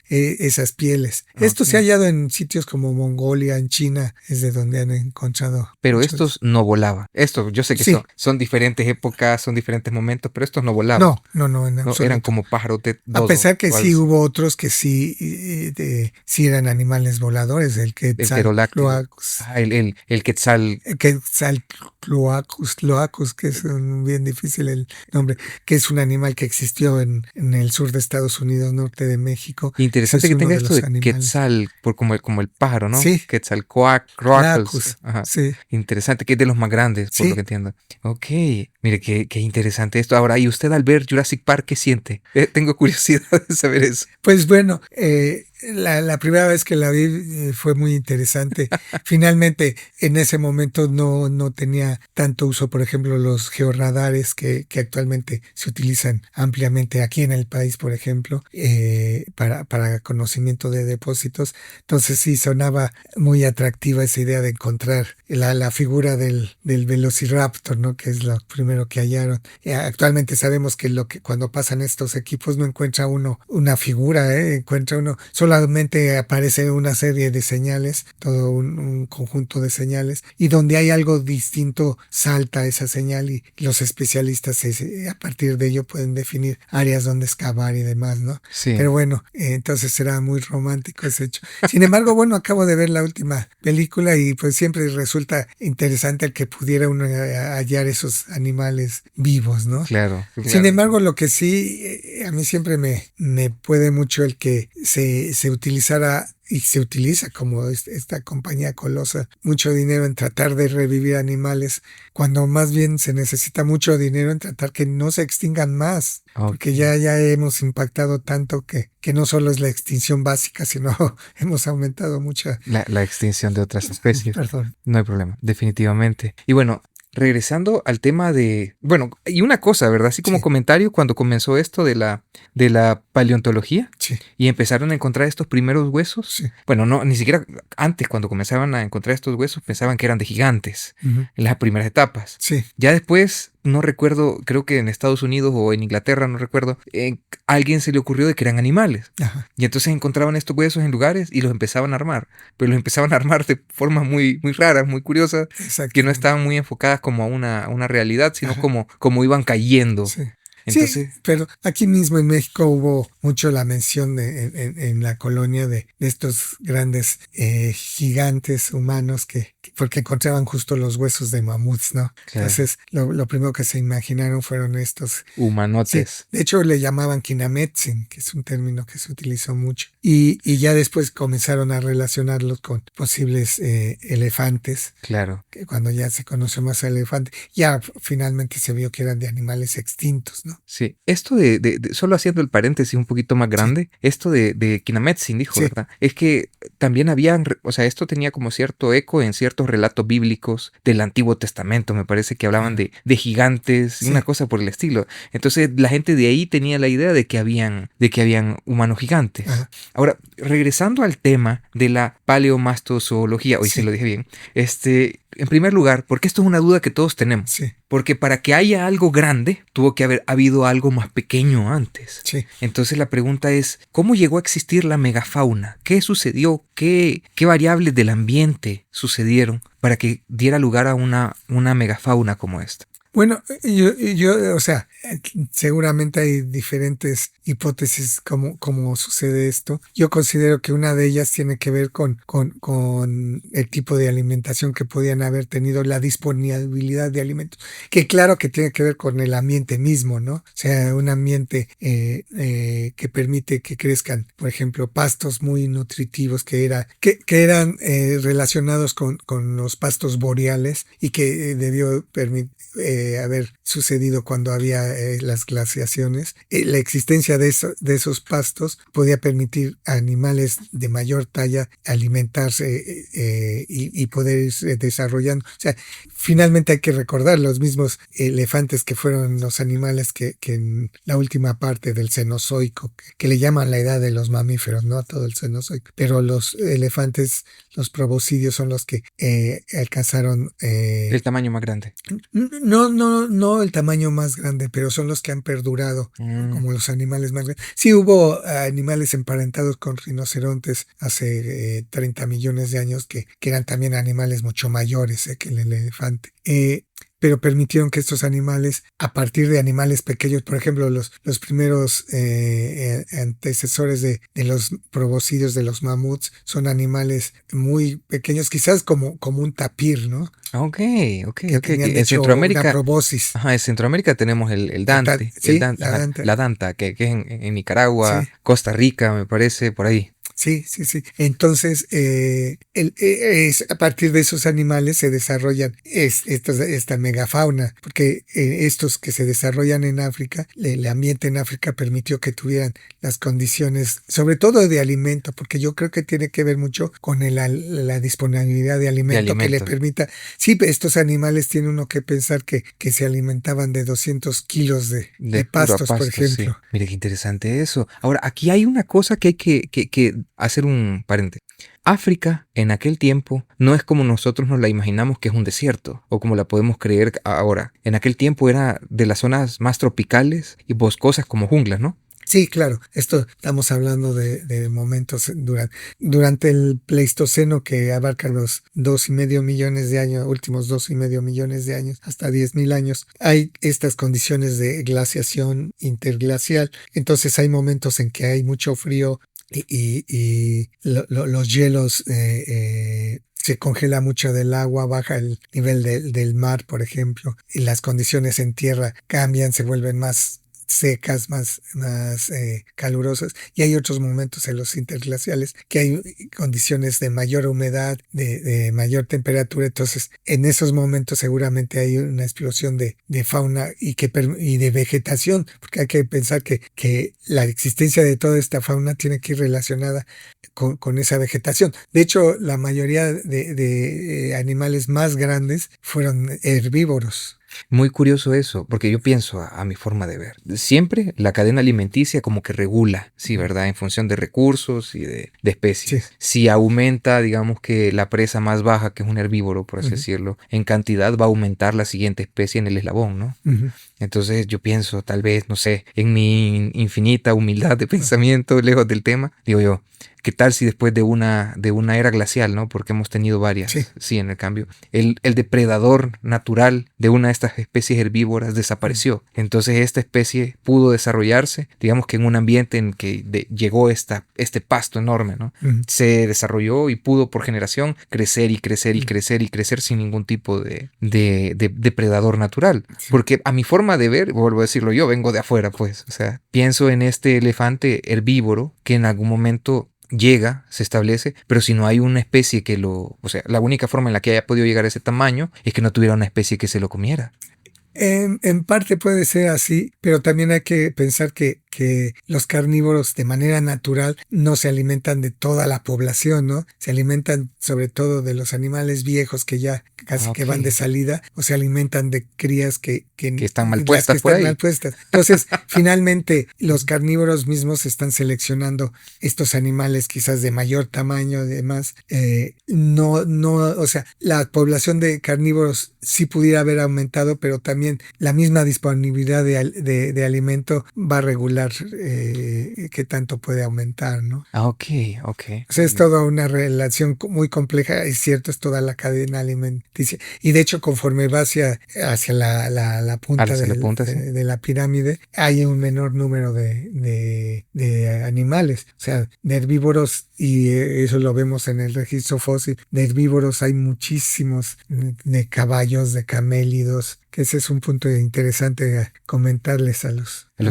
pieles. Esto se ha Ok. hallado en sitios como Mongolia, en China, es de donde han encontrado. Pero muchos. estos no volaban. Estos, yo sé que Sí, son diferentes épocas, son diferentes momentos, pero estos no volaban. no, en No, eran absoluto. como pájaros de A dodo pesar que o algo sí así. hubo otros que sí eran animales voladores, el El pterodáctilo. Quetzalcoatlus, El quetzal. Quetzalcoatlus, que es bien difícil el nombre, que es un animal que existió en el sur de Estados Unidos, norte de México. Ese Interesante es que uno tenga de esto los de animales. quetzal, como el pájaro, ¿no? Sí, Quetzalcoatlus. Lacus, Ajá. sí, Interesante, que es de los más grandes, por lo que sí. entiendo. Ok, mire, qué interesante esto. Ahora, ¿y usted al ver Jurassic Park qué siente? Tengo curiosidad de saber eso. Pues bueno, la primera vez que la vi fue muy interesante. Finalmente, en ese momento no tenía tanto uso, por ejemplo, los georradares que actualmente se utilizan ampliamente aquí en el país, por ejemplo, para conocimiento de depósitos. Entonces sí sonaba muy atractiva esa idea de encontrar la figura del Velociraptor, ¿no? Que es lo primero que hallaron. Actualmente sabemos que cuando pasan estos equipos no encuentra uno una figura, encuentra uno, solamente aparece una serie de señales, todo un conjunto de señales, y donde hay algo distinto salta esa señal y los especialistas a partir de ello pueden definir áreas donde excavar y demás, ¿no? Sí. Pero bueno, entonces será muy romántico ese hecho. Sin embargo, bueno, acabo de ver la última película y pues siempre resulta interesante el que pudiera uno hallar esos animales vivos, ¿no? Claro. Sin embargo, lo que sí, a mí siempre me puede mucho el que se utilizara y se utiliza como esta compañía colosa mucho dinero en tratar de revivir animales, cuando más bien se necesita mucho dinero en tratar que no se extingan más, porque Ok. ya hemos impactado tanto que no solo es la extinción básica, sino hemos aumentado mucha... La extinción de otras especies. Perdón. No hay problema, definitivamente. Y bueno, regresando al tema de, bueno, y una cosa, ¿verdad? Así como Sí. comentario, cuando comenzó esto de la paleontología Sí, y empezaron a encontrar estos primeros huesos, sí. bueno, no, ni siquiera antes, cuando comenzaban a encontrar estos huesos, pensaban que eran de gigantes Ujú. en las primeras etapas. Sí, Ya después, no recuerdo, creo que en Estados Unidos o en Inglaterra, no recuerdo, a alguien se le ocurrió de que eran animales. ajá, Y entonces encontraban estos huesos en lugares y los empezaban a armar. Pero los empezaban a armar de formas muy, muy raras, muy curiosas, que no exactamente. estaban muy enfocadas como a una realidad, sino Ajá. como iban cayendo. Sí. Entonces, Sí, pero aquí mismo en México hubo mucho la mención en la colonia de estos grandes gigantes humanos porque encontraban justo los huesos de mamuts, ¿no? claro, Entonces, lo primero que se imaginaron fueron estos. Sí, humanotes. de hecho le llamaban Kinametsin, que es un término que se utilizó mucho. Y ya después comenzaron a relacionarlos con posibles elefantes, Claro. que cuando ya se conoció más al elefante, ya finalmente se vio que eran de animales extintos, ¿no? ¿no? Sí, esto solo haciendo el paréntesis un poquito más grande, esto de Kinametsin dijo, Sí. ¿verdad? Es que también o sea, esto tenía como cierto eco en ciertos relatos bíblicos del Antiguo Testamento, me parece que hablaban de gigantes, Sí. una cosa por el estilo. Entonces la gente de ahí tenía la idea de que habían humanos gigantes. Ajá. Ahora, regresando al tema de la paleomastozoología, hoy Sí. sí lo dije bien, en primer lugar, porque esto es una duda que todos tenemos. Sí. Porque para que haya algo grande, tuvo que haber habido algo más pequeño antes. Sí. Entonces la pregunta es, ¿cómo llegó a existir la megafauna? ¿Qué sucedió? ¿Qué variables del ambiente sucedieron para que diera lugar a una megafauna como esta? Bueno, o sea, seguramente hay diferentes hipótesis cómo sucede esto. Yo considero que una de ellas tiene que ver con el tipo de alimentación que podían haber tenido, la disponibilidad de alimentos, que claro que tiene que ver con el ambiente mismo, ¿no? O sea, un ambiente que permite que crezcan, por ejemplo, pastos muy nutritivos que eran relacionados con los pastos boreales y que debió permitir haber sucedido cuando había las glaciaciones. La existencia de esos pastos podía permitir a animales de mayor talla alimentarse y poder irse desarrollando. O sea, finalmente hay que recordar los mismos elefantes que fueron los animales que en la última parte del Cenozoico, que le llaman la edad de los mamíferos, no a todo el Cenozoico, pero los elefantes, los proboscidios son los que alcanzaron El tamaño más grande. no el tamaño más grande, pero son los que han perdurado como los animales más grandes. Sí hubo animales emparentados con rinocerontes hace 30 millones de años que eran también animales mucho mayores que el elefante. Pero permitieron que estos animales, a partir de animales pequeños, por ejemplo, los primeros antecesores de los proboscidios, de los mamuts, son animales muy pequeños, quizás como un tapir, ¿no? Ok. Tenían, de En hecho, Centroamérica, una proboscis. ajá, en Centroamérica tenemos el Dante, Sí, Dante, la ajá, danta. la Danta, que es en Nicaragua, Sí. Costa Rica, me parece, por ahí. Sí. Entonces, a partir de esos animales se desarrollan esta megafauna, porque estos que se desarrollan en África, el ambiente en África permitió que tuvieran las condiciones, sobre todo de alimento, porque yo creo que tiene que ver mucho con la disponibilidad de alimento que le permita. Sí, estos animales tiene uno que pensar que se alimentaban de 200 kilos de pastos, por ejemplo. Sí. Mire qué interesante eso. Ahora, aquí hay una cosa que hay que hacer un paréntesis. África en aquel tiempo no es como nosotros nos la imaginamos, que es un desierto, o como la podemos creer ahora. En aquel tiempo era de las zonas más tropicales y boscosas como junglas, ¿no? Sí, claro. Esto estamos hablando de momentos durante el Pleistoceno, que abarca los 2,5 millones de años, últimos 2,5 millones de años, hasta 10,000 años. Hay estas condiciones de glaciación interglacial. Entonces hay momentos en que hay mucho frío y los hielos se congela mucho del agua, baja el nivel del mar, por ejemplo, y las condiciones en tierra cambian, se vuelven más secas, más calurosas, y hay otros momentos en los interglaciales que hay condiciones de mayor humedad, de mayor temperatura. Entonces en esos momentos seguramente hay una explosión de fauna y de vegetación, porque hay que pensar que la existencia de toda esta fauna tiene que ir relacionada con esa vegetación. De hecho, la mayoría de animales más grandes fueron herbívoros. Muy curioso eso, porque yo pienso a mi forma de ver. Siempre la cadena alimenticia como que regula, sí, ¿verdad? En función de recursos y de especies. Sí. Si aumenta, digamos que la presa más baja, que es un herbívoro, por así decirlo, en cantidad va a aumentar la siguiente especie en el eslabón, ¿no? Entonces yo pienso, tal vez, no sé, en mi infinita humildad de pensamiento, lejos del tema, digo yo, ¿qué tal si después de una era glacial, ¿no? Porque hemos tenido varias, sí, en el cambio, el depredador natural de una de estas especies herbívoras desapareció? Entonces esta especie pudo desarrollarse, digamos que en un ambiente en que llegó este pasto enorme, ¿no? Se desarrolló y pudo por generación crecer y crecer y crecer y crecer sin ningún tipo de depredador natural. Porque a mi forma de ver, vuelvo a decirlo, yo vengo de afuera, pues, o sea, pienso en este elefante herbívoro que en algún momento llega, se establece, pero si no hay una especie o sea, la única forma en la que haya podido llegar a ese tamaño es que no tuviera una especie que se lo comiera. En parte puede ser así, pero también hay que pensar que los carnívoros de manera natural no se alimentan de toda la población, ¿no? Se alimentan sobre todo de los animales viejos que ya casi que van de salida, o se alimentan de crías que están mal puestas por ahí. Mal puestas. Entonces, finalmente, los carnívoros mismos están seleccionando estos animales quizás de mayor tamaño y demás. O sea, la población de carnívoros sí pudiera haber aumentado, pero también la misma disponibilidad de alimento va a regular qué tanto puede aumentar, ¿no? Ok. O sea, es toda una relación muy compleja, es cierto, es toda la cadena alimenticia. Y de hecho, conforme va hacia la punta, de la pirámide, hay un menor número de animales. O sea, de herbívoros, y eso lo vemos en el registro fósil, de herbívoros hay muchísimos, de caballos, de camélidos, que ese es un punto interesante a comentarles a la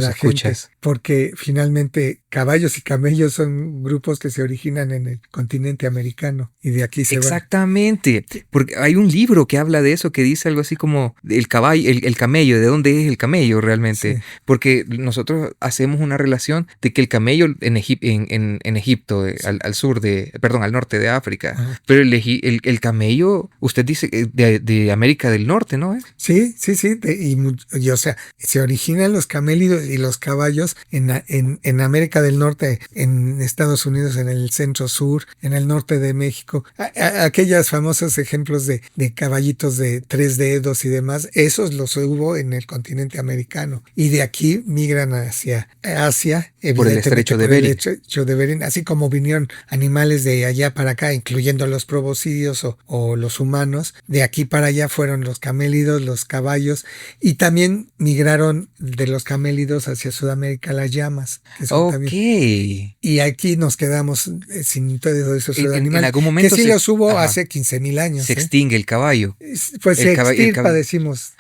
escuchas. gente, porque finalmente caballos y camellos son grupos que se originan en el continente americano y de aquí se Exactamente, porque hay un libro que habla de eso, que dice algo así como el caballo, el camello, ¿de dónde es el camello realmente? Sí. Porque nosotros hacemos una relación de que el camello en Egipto, sí, al norte de África, ajá, pero el camello, usted dice de América del Norte, ¿no? Sí, y o sea, se originan los camélidos y los caballos en América del Norte, en Estados Unidos, en el centro sur, en el norte de México. Aquellos famosos ejemplos de caballitos de 3 dedos y demás, esos los hubo en el continente americano. Y de aquí migran hacia Asia, por el estrecho de Bering. El estrecho de Bering, así como vinieron animales de allá para acá, incluyendo los proboscidios o los humanos. De aquí para allá fueron los camélidos, los caballos, y también migraron de los camélidos hacia Sudamérica las llamas. También, y aquí nos quedamos sin todos esos animales. En algún momento que sí los hubo hace 15,000 años. Se extingue el caballo. Pues se extirpa, decimos.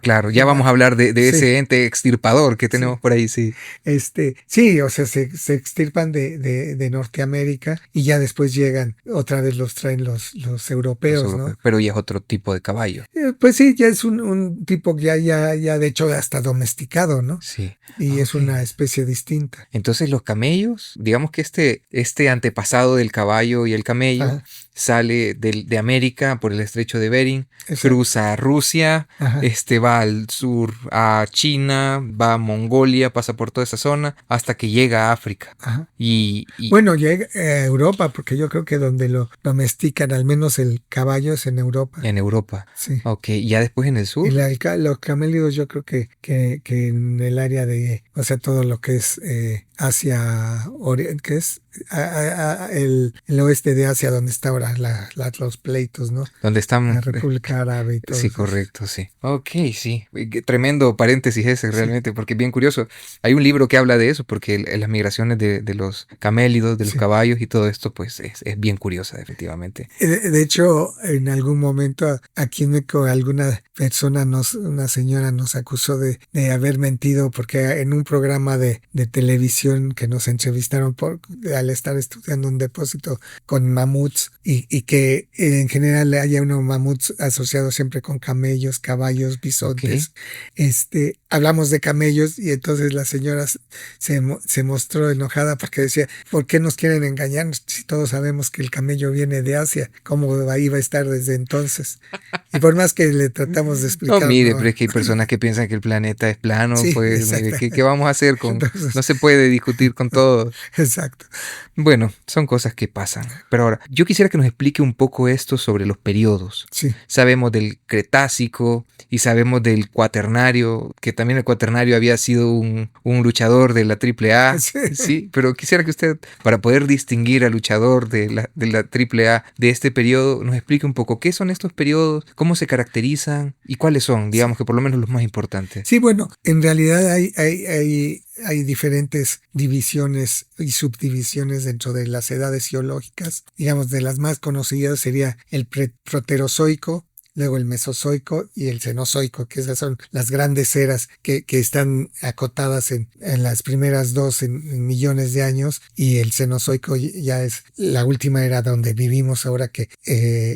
Claro, ya vamos a hablar de sí, ese ente extirpador que tenemos, sí, por ahí, sí. Sí, o sea, se extirpan de Norteamérica y ya después llegan, otra vez los traen los europeos, ¿no? Pero ya es otro tipo de caballo. Pues sí, ya es un tipo que ya de hecho hasta domesticado, ¿no? Sí. Y es una especie distinta. Entonces los camellos, digamos que este antepasado del caballo y el camello, ajá, sale de América por el estrecho de Bering, exacto, cruza a Rusia, ajá, va al sur a China, va a Mongolia, pasa por toda esa zona hasta que llega a África. Ajá. Bueno, llega a Europa, porque yo creo que donde lo domestican, al menos el caballo, es en Europa. En Europa. Sí. Ok, ¿y ya después en el sur? Y los camélidos yo creo que en el área de, o sea, todo lo que es Asia, que es el oeste de Asia, donde está ahora los pleitos, ¿no? Donde están... La República Árabe y todo. Sí, eso. Correcto, sí. Ok, sí. Tremendo paréntesis ese realmente, sí, porque es bien curioso. Hay un libro que habla de eso, porque las migraciones de los camélidos, de los, sí, caballos y todo esto, pues es bien curiosa, efectivamente. De hecho, en algún momento aquí en México alguna persona, una señora nos acusó de haber mentido, porque en un programa de televisión que nos entrevistaron al estar estudiando un depósito con mamuts y que en general haya unos mamuts asociados siempre con camellos, caballos, bisontes. Okay. Hablamos de camellos y entonces la señora se mostró enojada porque decía, ¿por qué nos quieren engañar si todos sabemos que el camello viene de Asia? ¿Cómo iba a estar desde entonces? Y por más que le tratamos de explicar. No, mire, pero es que hay personas que piensan que el planeta es plano, sí, pues mire, ¿qué vamos a hacer con? Entonces, no se puede discutir con todo. Exacto. Bueno, son cosas que pasan. Pero ahora, yo quisiera que nos explique un poco esto sobre los periodos. Sí. Sabemos del Cretácico y sabemos del Cuaternario, que también el Cuaternario había sido un luchador de la AAA. Sí. Sí, pero quisiera que usted, para poder distinguir al luchador de la AAA de este periodo, nos explique un poco qué son estos periodos, cómo se caracterizan y cuáles son, digamos, que por lo menos los más importantes. Sí, bueno, en realidad hay diferentes divisiones y subdivisiones dentro de las edades geológicas. Digamos, de las más conocidas sería el proterozoico, luego el Mesozoico y el Cenozoico, que esas son las grandes eras que están acotadas en las primeras dos en millones de años, y el Cenozoico ya es la última era donde vivimos ahora, que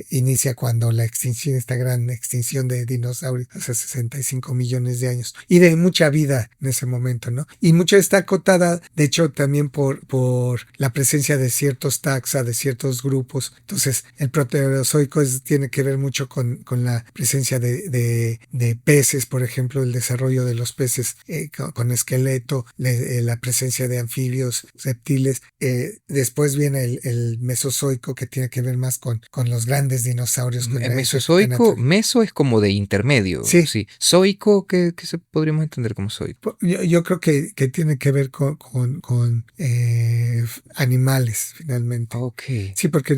inicia cuando la extinción, esta gran extinción de dinosaurios hace 65 millones de años, y de mucha vida en ese momento, ¿no? Y mucha está acotada, de hecho, también por la presencia de ciertos taxa, de ciertos grupos. Entonces, el Proterozoico tiene que ver mucho con la presencia de peces, por ejemplo, el desarrollo de los peces con esqueleto, la presencia de anfibios, reptiles. Después viene el Mesozoico, que tiene que ver más con los grandes dinosaurios. El Mesozoico, meso es como de intermedio. Sí. Sí. Zoico, ¿qué se podríamos entender como zoico? Yo creo que tiene que ver con animales, finalmente. Ok. Sí, porque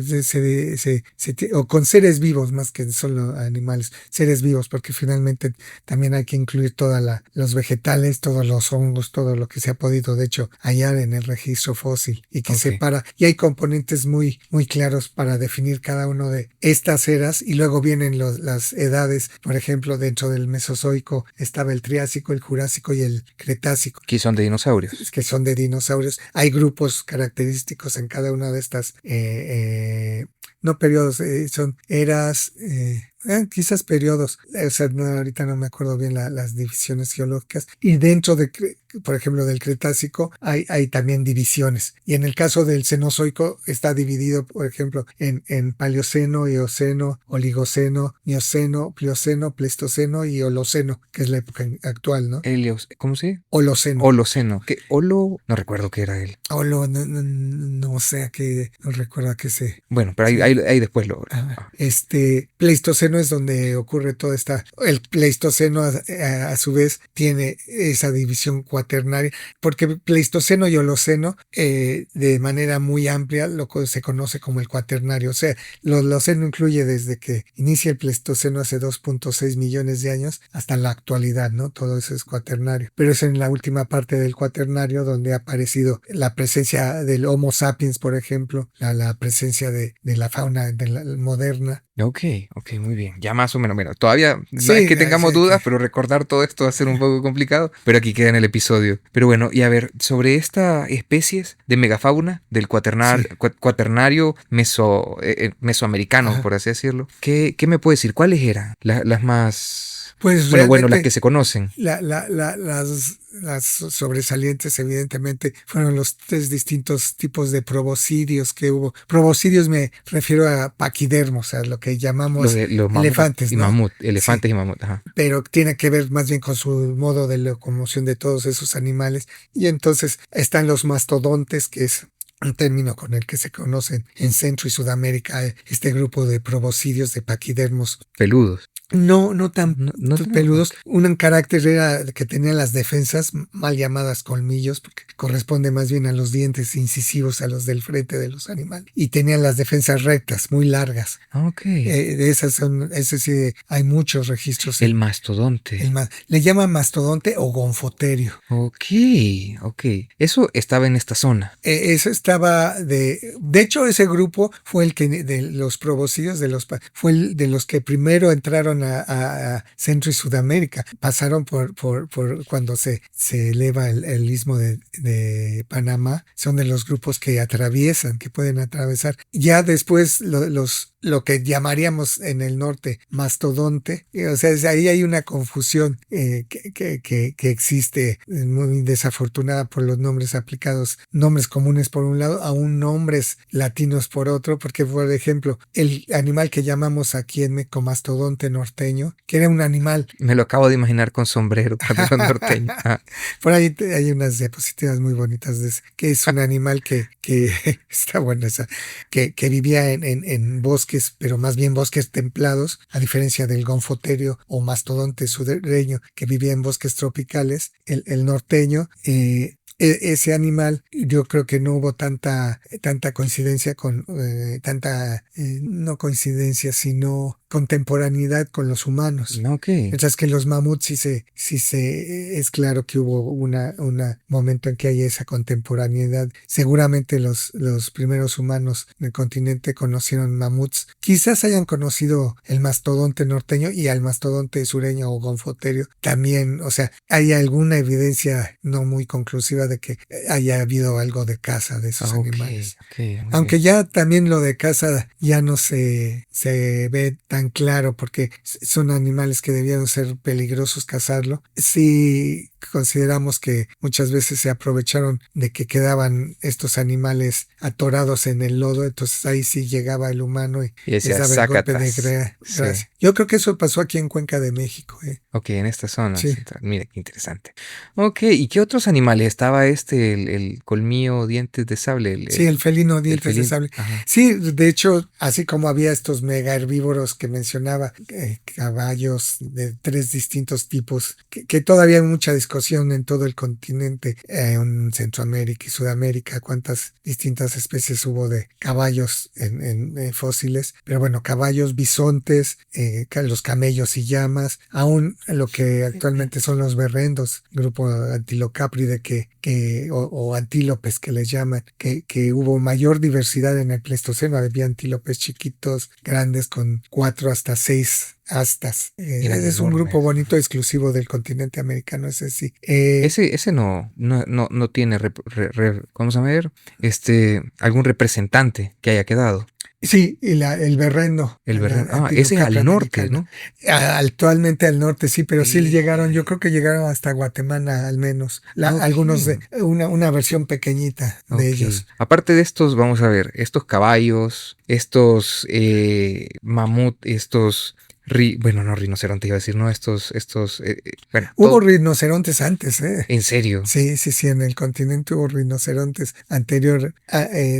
o con seres vivos más que solo animales, seres vivos, porque finalmente también hay que incluir los vegetales, todos los hongos, todo lo que se ha podido, de hecho, hallar en el registro fósil, y que separa, y hay componentes muy, muy claros para definir cada uno de estas eras, y luego vienen las edades. Por ejemplo, dentro del Mesozoico estaba el Triásico, el Jurásico y el Cretácico. Que son de dinosaurios. Que son de dinosaurios. Hay grupos característicos en cada una de estas, no periodos, son eras, quizás periodos. O sea, ahorita no me acuerdo bien las divisiones geológicas. Y dentro de, por ejemplo, del Cretácico hay también divisiones. Y en el caso del Cenozoico está dividido, por ejemplo, en Paleoceno, Eoceno, Oligoceno, Mioceno, Plioceno, Pleistoceno y Holoceno, que es la época actual, ¿no? ¿Cómo se? Holoceno. Holoceno. ¿Qué? No recuerdo qué era él. No sé a qué, no recuerdo a qué se... Bueno, pero ahí después lo... Pleistoceno es donde ocurre toda esta... El Pleistoceno a su vez tiene esa división cuaternaria, porque Pleistoceno y Holoceno de manera muy amplia lo que se conoce como el cuaternario. O sea, el Holoceno incluye desde que inicia el Pleistoceno hace 2.6 millones de años hasta la actualidad, ¿no? Todo eso es cuaternario. Pero es en la última parte del cuaternario donde ha aparecido la presencia del Homo sapiens, por ejemplo, la presencia de la fauna moderna. Ok, muy bien. Ya más o menos, mira, todavía no es que tengamos dudas, pero recordar todo esto va a ser un poco complicado, pero aquí queda en el episodio. Pero bueno, y a ver, sobre estas especies de megafauna del cuaternario mesoamericano, por así decirlo, ¿qué me puede decir? ¿Cuáles eran las más... Pues bueno, las que se conocen? Las sobresalientes, evidentemente, fueron los 3 distintos tipos de proboscidios que hubo. Proboscidios me refiero a paquidermos, a lo que llamamos los elefantes, ¿no? Elefantes y mamut, ajá. Pero tiene que ver más bien con su modo de locomoción de todos esos animales. Y entonces están los mastodontes, que es un término con el que se conocen en Centro y Sudamérica, este grupo de proboscidios, de paquidermos. Peludos. No tan peludos. Un carácter era que tenían las defensas mal llamadas colmillos, porque corresponde más bien a los dientes incisivos, a los del frente de los animales. Y tenían las defensas rectas, muy largas. Ok. De esas sí, hay muchos registros. El mastodonte. Le llaman mastodonte o gonfoterio. Ok. Eso estaba en esta zona. Eso estaba de hecho, ese grupo fue el que de los proboscidios, fue el de los que primero entraron a Centro y Sudamérica. Pasaron por cuando se eleva el istmo de Panamá. Son de los grupos que pueden atravesar. Ya después lo que llamaríamos en el norte mastodonte, o sea, ahí hay una confusión que existe, muy desafortunada, por los nombres aplicados, nombres comunes por un lado, aún nombres latinos por otro, porque por ejemplo, el animal que llamamos aquí en México mastodonte norteño, que era un animal... Me lo acabo de imaginar con sombrero, norteño. Por ahí hay unas diapositivas muy bonitas de que es un animal que está bueno esa, que vivía en bosques, pero más bien bosques templados, a diferencia del gonfoterio o mastodonte sureño que vivía en bosques tropicales. El norteño, ese animal, yo creo que no hubo tanta coincidencia no coincidencia, sino contemporaneidad con los humanos. Ok. Mientras que los mamuts es claro que hubo un momento en que hay esa contemporaneidad. Seguramente los primeros humanos del continente conocieron mamuts. Quizás hayan conocido el mastodonte norteño y al mastodonte sureño o gonfoterio también. O sea, hay alguna evidencia no muy conclusiva de que haya habido algo de caza de esos animales. Aunque ya también lo de caza ya no se ve tan claro porque son animales que debían ser peligrosos cazarlo. Sí consideramos que muchas veces se aprovecharon de que quedaban estos animales atorados en el lodo, entonces ahí sí llegaba el humano y decía, les daba el golpe de gracia. Sí. Yo creo que eso pasó aquí en Cuenca de México. Ok, en esta zona. Sí. Mira, qué interesante. Ok, ¿y qué otros animales? Estaba el colmillo dientes de sable. Sí, el felino dientes de sable. Ajá. Sí, de hecho, así como había estos mega herbívoros que mencionaba, caballos de 3 distintos tipos, que todavía hay mucha discusión en todo el continente, en Centroamérica y Sudamérica, cuántas distintas especies hubo de caballos en fósiles, pero bueno, caballos, bisontes, los camellos y llamas, aún lo que actualmente son los berrendos, grupo antilocapride o antílopes que les llaman, que hubo mayor diversidad en el Pleistoceno. Había antílopes chiquitos, grandes, con 4 hasta 6 astas. Es un grupo bonito exclusivo del continente americano, ese sí. Ese no tiene ¿cómo se llama? Algún representante que haya quedado. Sí, y el berrendo. Ese es al norte, ¿no? Actualmente al norte, sí, pero sí llegaron, yo creo que llegaron hasta Guatemala al menos. Algunos de una versión pequeñita de ellos. Aparte de estos, vamos a ver, estos caballos, estos mamut, estos... no rinoceronte iba a decir, no, Hubo rinocerontes antes, ¿eh? ¿En serio? Sí, en el continente hubo rinocerontes anterior,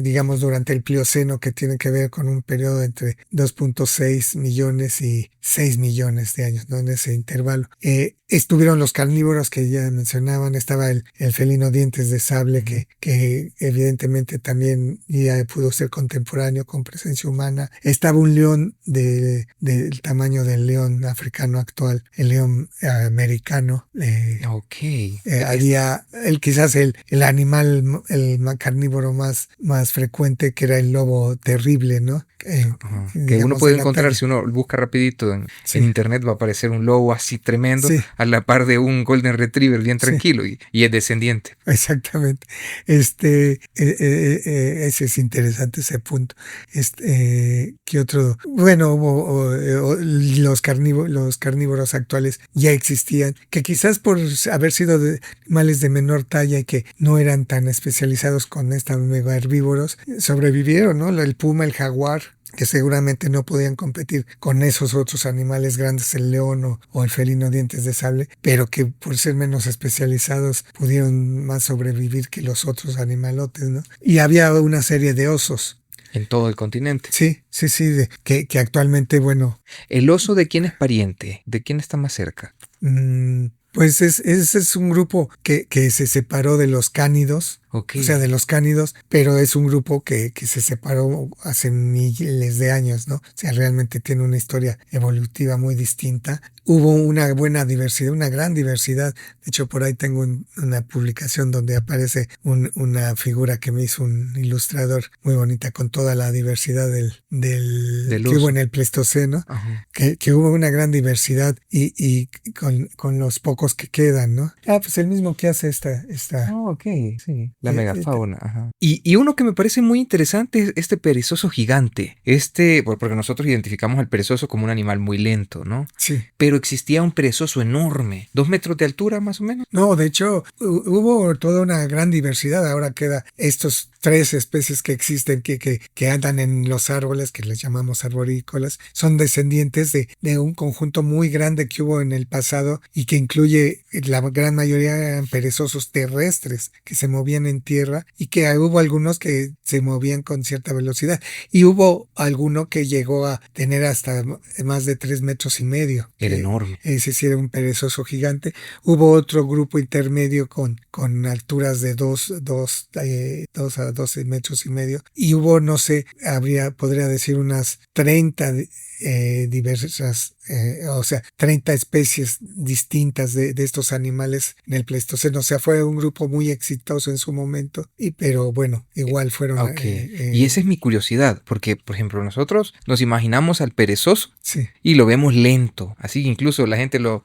digamos, durante el Plioceno, que tiene que ver con un periodo entre 2.6 millones y 6 millones de años, ¿no? En ese intervalo. Estuvieron los carnívoros que ya mencionaban, estaba el felino dientes de sable, que evidentemente también ya pudo ser contemporáneo con presencia humana. Estaba un león del tamaño del león africano actual, el león americano. Había quizás el animal, el carnívoro más frecuente, que era el lobo terrible, ¿no? Que uno puede encontrar, si uno busca rapidito en internet, va a aparecer un lobo así tremendo, a la par de un golden retriever bien tranquilo, y es descendiente. Exactamente. Ese es interesante, ese punto. ¿Qué otro? Bueno, los carnívoros actuales ya existían, que quizás por haber sido animales de menor talla y que no eran tan especializados con estos mega herbívoros, sobrevivieron, ¿no? El puma, el jaguar, que seguramente no podían competir con esos otros animales grandes, el león o el felino dientes de sable, pero que por ser menos especializados pudieron más sobrevivir que los otros animalotes, ¿no? Y había una serie de osos. En todo el continente. Sí, que actualmente, bueno. ¿El oso de quién es pariente? ¿De quién está más cerca? Pues ese es un grupo que se separó de los cánidos. Okay. O sea, de los cánidos, pero es un grupo que se separó hace miles de años, ¿no? O sea, realmente tiene una historia evolutiva muy distinta. Hubo una buena diversidad, una gran diversidad. De hecho, por ahí tengo una publicación donde aparece una figura que me hizo un ilustrador muy bonita con toda la diversidad del que hubo en el Pleistoceno, que hubo una gran diversidad y con los pocos que quedan, ¿no? Pues el mismo que hace esta. Sí. La megafauna. Ajá. Y uno que me parece muy interesante es este perezoso gigante. Porque nosotros identificamos al perezoso como un animal muy lento, ¿no? Sí. Pero existía un perezoso enorme, 2 metros de altura más o menos. No, de hecho, hubo toda una gran diversidad. Ahora queda estos 3 especies que existen que andan en los árboles, que les llamamos arborícolas. Son descendientes de un conjunto muy grande que hubo en el pasado y que incluye, la gran mayoría eran perezosos terrestres que se movían en tierra, y que hubo algunos que se movían con cierta velocidad, y hubo alguno que llegó a tener hasta más de 3 metros y medio. Era enorme. Ese sí era un perezoso gigante. Hubo otro grupo intermedio con alturas de 2 a 12 metros y medio, y hubo, no sé, podría decir unas 30 diversas, o sea, 30 especies distintas de estos animales en el Pleistoceno. O sea, fue un grupo muy exitoso en su momento, pero bueno, igual fueron... Ok. Y esa es mi curiosidad, porque, por ejemplo, nosotros nos imaginamos al perezoso sí. y lo vemos lento. Así que incluso la gente lo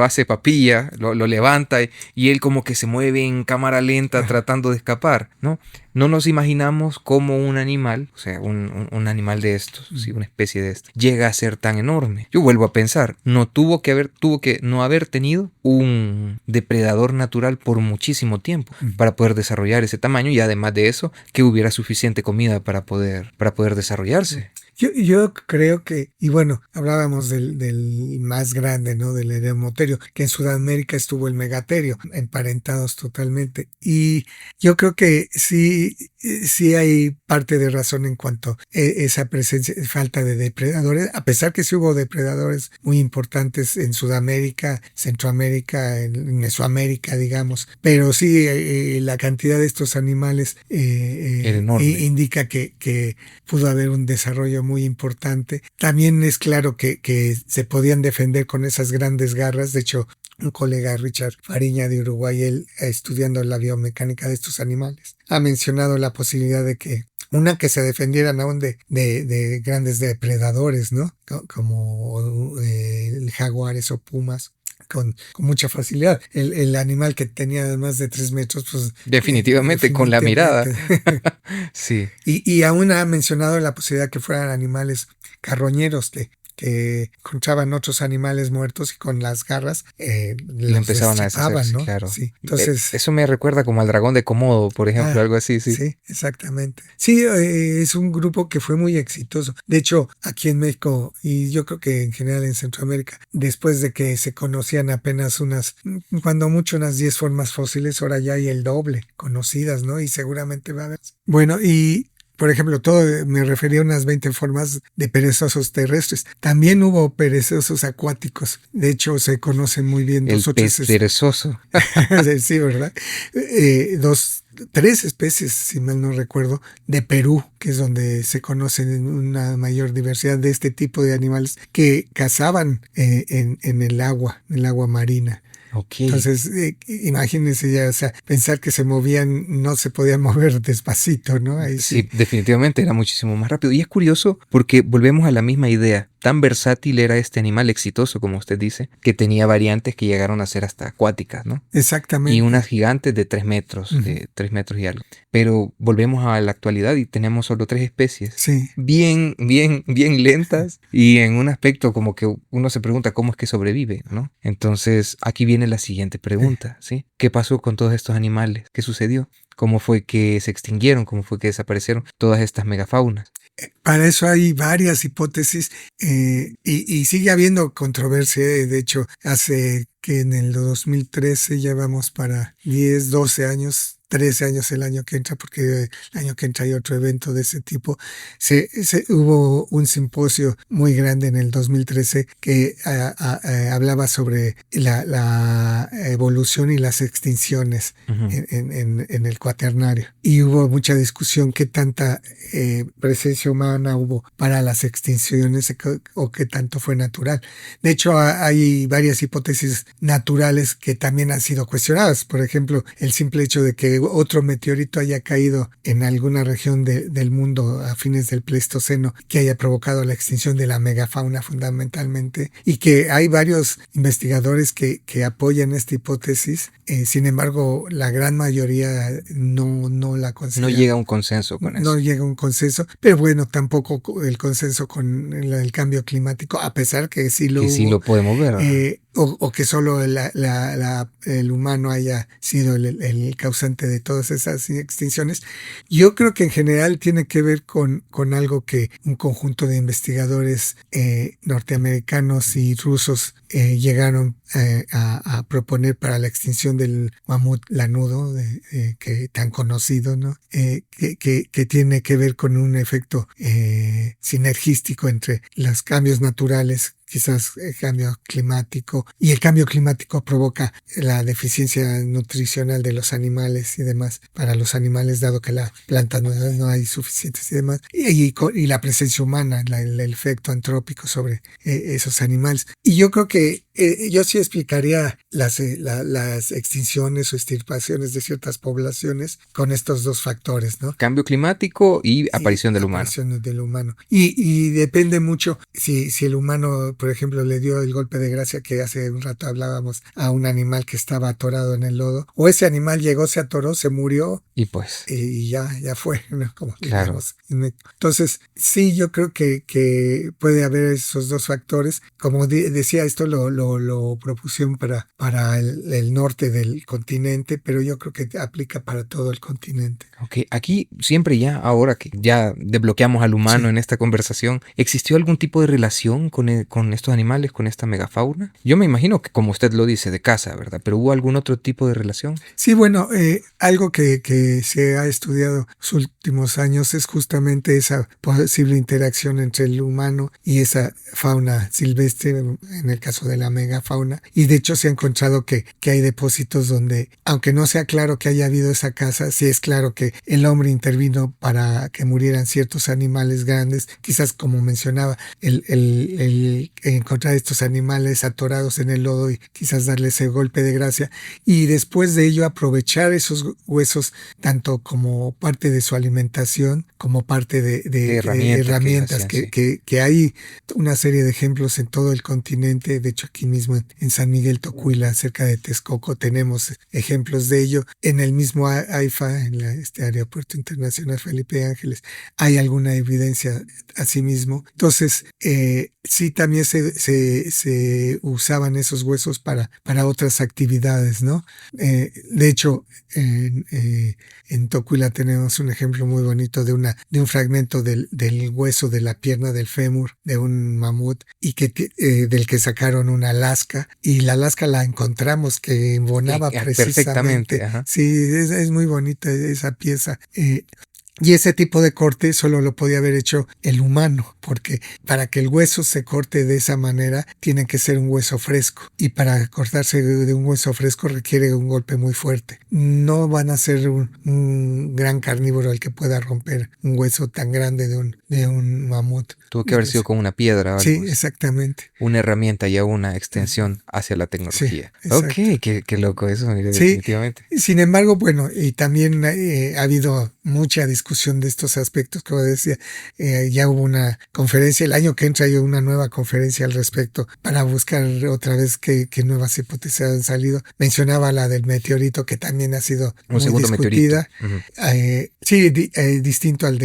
hace papilla, lo levanta y él como que se mueve en cámara lenta tratando de escapar, ¿no? No nos imaginamos cómo un animal, o sea, un animal de estos, ¿sí? Una especie de estos, llega a ser tan enorme. Yo vuelvo a pensar, tuvo que no haber tenido un depredador natural por muchísimo tiempo para poder desarrollar ese tamaño, y además de eso, que hubiera suficiente comida para poder desarrollarse. Yo creo que, y bueno, hablábamos del más grande, ¿no? Del Eremoterio, que en Sudamérica estuvo el Megaterio, emparentados totalmente. Y yo creo que sí hay parte de razón en cuanto a esa presencia, falta de depredadores, a pesar que sí hubo depredadores muy importantes en Sudamérica, Centroamérica, en Mesoamérica, digamos. Pero sí, la cantidad de estos animales indica que pudo haber un desarrollo muy importante. También es claro que se podían defender con esas grandes garras. De hecho, un colega, Richard Fariña de Uruguay, él estudiando la biomecánica de estos animales, ha mencionado la posibilidad de que se defendieran aún de grandes depredadores, ¿no? Como jaguares o pumas. Con mucha facilidad. El animal que tenía más de 3 metros, pues... Definitivamente, con la mirada. Sí. Y aún ha mencionado la posibilidad que fueran animales carroñeros que encontraban otros animales muertos y con las garras lo empezaban a deshacer, ¿no? Claro. Sí. Entonces, eso me recuerda como al dragón de Komodo, por ejemplo, algo así, sí. Sí, exactamente. Sí, es un grupo que fue muy exitoso. De hecho, aquí en México, y yo creo que en general en Centroamérica, después de que se conocían apenas cuando mucho unas 10 formas fósiles, ahora ya hay el doble conocidas, ¿no? Y seguramente va a haber. Bueno, y por ejemplo, me refería a unas 20 formas de perezosos terrestres. También hubo perezosos acuáticos. De hecho, se conocen muy bien el pez perezoso. Sí, ¿verdad? 3 especies, si mal no recuerdo, de Perú, que es donde se conocen una mayor diversidad de este tipo de animales que cazaban en el agua marina. Okay. Entonces, imagínense ya, o sea, pensar que se movían, no se podían mover despacito, ¿no? Ahí sí, definitivamente era muchísimo más rápido. Y es curioso porque volvemos a la misma idea. Tan versátil era este animal exitoso, como usted dice, que tenía variantes que llegaron a ser hasta acuáticas, ¿no? Exactamente. Y unas gigantes de 3 metros, de 3 metros y algo. Pero volvemos a la actualidad y tenemos solo 3 especies. Sí. Bien lentas y en un aspecto como que uno se pregunta cómo es que sobrevive, ¿no? Entonces, aquí viene la siguiente pregunta, ¿sí? ¿Qué pasó con todos estos animales? ¿Qué sucedió? ¿Cómo fue que se extinguieron? ¿Cómo fue que desaparecieron todas estas megafaunas? Para eso hay varias hipótesis y sigue habiendo controversia. De hecho, hace que en el 2013 ya vamos para 10, 12 años, 13 años el año que entra, porque el año que entra hay otro evento de ese tipo. Hubo un simposio muy grande en el 2013 que hablaba sobre la evolución y las extinciones en el Cuaternario. Y hubo mucha discusión qué tanta presencia humana hubo para las extinciones o qué tanto fue natural. De hecho, hay varias hipótesis naturales que también han sido cuestionadas. Por ejemplo, el simple hecho de que otro meteorito haya caído en alguna región del mundo a fines del Pleistoceno que haya provocado la extinción de la megafauna fundamentalmente, y que hay varios investigadores que apoyan esta hipótesis. Sin embargo, la gran mayoría no la considera. No llega a un consenso con eso. No llega a un consenso, pero bueno, tampoco el consenso con el cambio climático, a pesar que sí lo hubo. Sí lo podemos ver. O que solo el humano haya sido el causante de todas esas extinciones. Yo creo que en general tiene que ver con algo que un conjunto de investigadores norteamericanos y rusos llegaron a proponer para la extinción del mamut lanudo, que tan conocido, ¿no? Que tiene que ver con un efecto sinergístico entre los cambios naturales quizás el cambio climático, y el cambio climático provoca la deficiencia nutricional de los animales y demás para los animales, dado que la planta no hay suficientes y demás, y la presencia humana, el efecto antrópico sobre esos animales. Y yo creo que yo sí explicaría las extinciones o extirpaciones de ciertas poblaciones con estos dos factores, ¿no? Cambio climático y aparición del humano. Aparición del humano. Y depende mucho si el humano, por ejemplo, le dio el golpe de gracia que hace un rato hablábamos a un animal que estaba atorado en el lodo, o ese animal llegó, se atoró, se murió y ya fue, ¿no? Como claro. Digamos. Entonces, sí, yo creo que puede haber esos dos factores. Como decía, esto lo propusieron para el norte del continente, pero yo creo que aplica para todo el continente. Ok, aquí siempre ahora que ya desbloqueamos al humano en esta conversación, ¿existió algún tipo de relación con estos animales, con esta megafauna? Yo me imagino que, como usted lo dice, de caza, ¿verdad? ¿Pero hubo algún otro tipo de relación? Sí, bueno, algo que se ha estudiado los últimos años es justamente esa posible interacción entre el humano y esa fauna silvestre, en el caso de la megafauna. Y de hecho se ha encontrado que hay depósitos donde, aunque no sea claro que haya habido esa caza, sí es claro que el hombre intervino para que murieran ciertos animales grandes, quizás como mencionaba, el encontrar estos animales atorados en el lodo y quizás darles ese golpe de gracia, y después de ello aprovechar esos huesos tanto como parte de su alimentación como parte de herramientas que hay una serie de ejemplos en todo el continente. De hecho, aquí mismo en San Miguel Tocuila, cerca de Texcoco, tenemos ejemplos de ello. En el mismo AIFA, en este Aeropuerto Internacional Felipe Ángeles, hay alguna evidencia asimismo. Entonces, sí, también se usaban esos huesos para otras actividades, ¿no? De hecho, en Tocuila tenemos un ejemplo muy bonito de un fragmento del hueso de la pierna del fémur de un mamut, y del que sacaron una lasca, y la lasca la encontramos que embonaba precisamente. Ajá. Sí, es muy bonita esa pieza. Y ese tipo de corte solo lo podía haber hecho el humano, porque para que el hueso se corte de esa manera tiene que ser un hueso fresco, y para cortarse de un hueso fresco requiere un golpe muy fuerte. No van a ser un gran carnívoro el que pueda romper un hueso tan grande de un mamut. Tuvo que haber sido con una piedra o algo. Sí, exactamente. Una herramienta y una extensión hacia la tecnología. Sí, ok, qué loco eso, mire, sí, definitivamente. Sin embargo, bueno, y también ha habido mucha discusión de estos aspectos, como decía, ya hubo una conferencia, el año que entra hay una nueva conferencia al respecto para buscar otra vez qué nuevas hipótesis han salido. Mencionaba la del meteorito, que también ha sido muy discutida. Sí, distinto al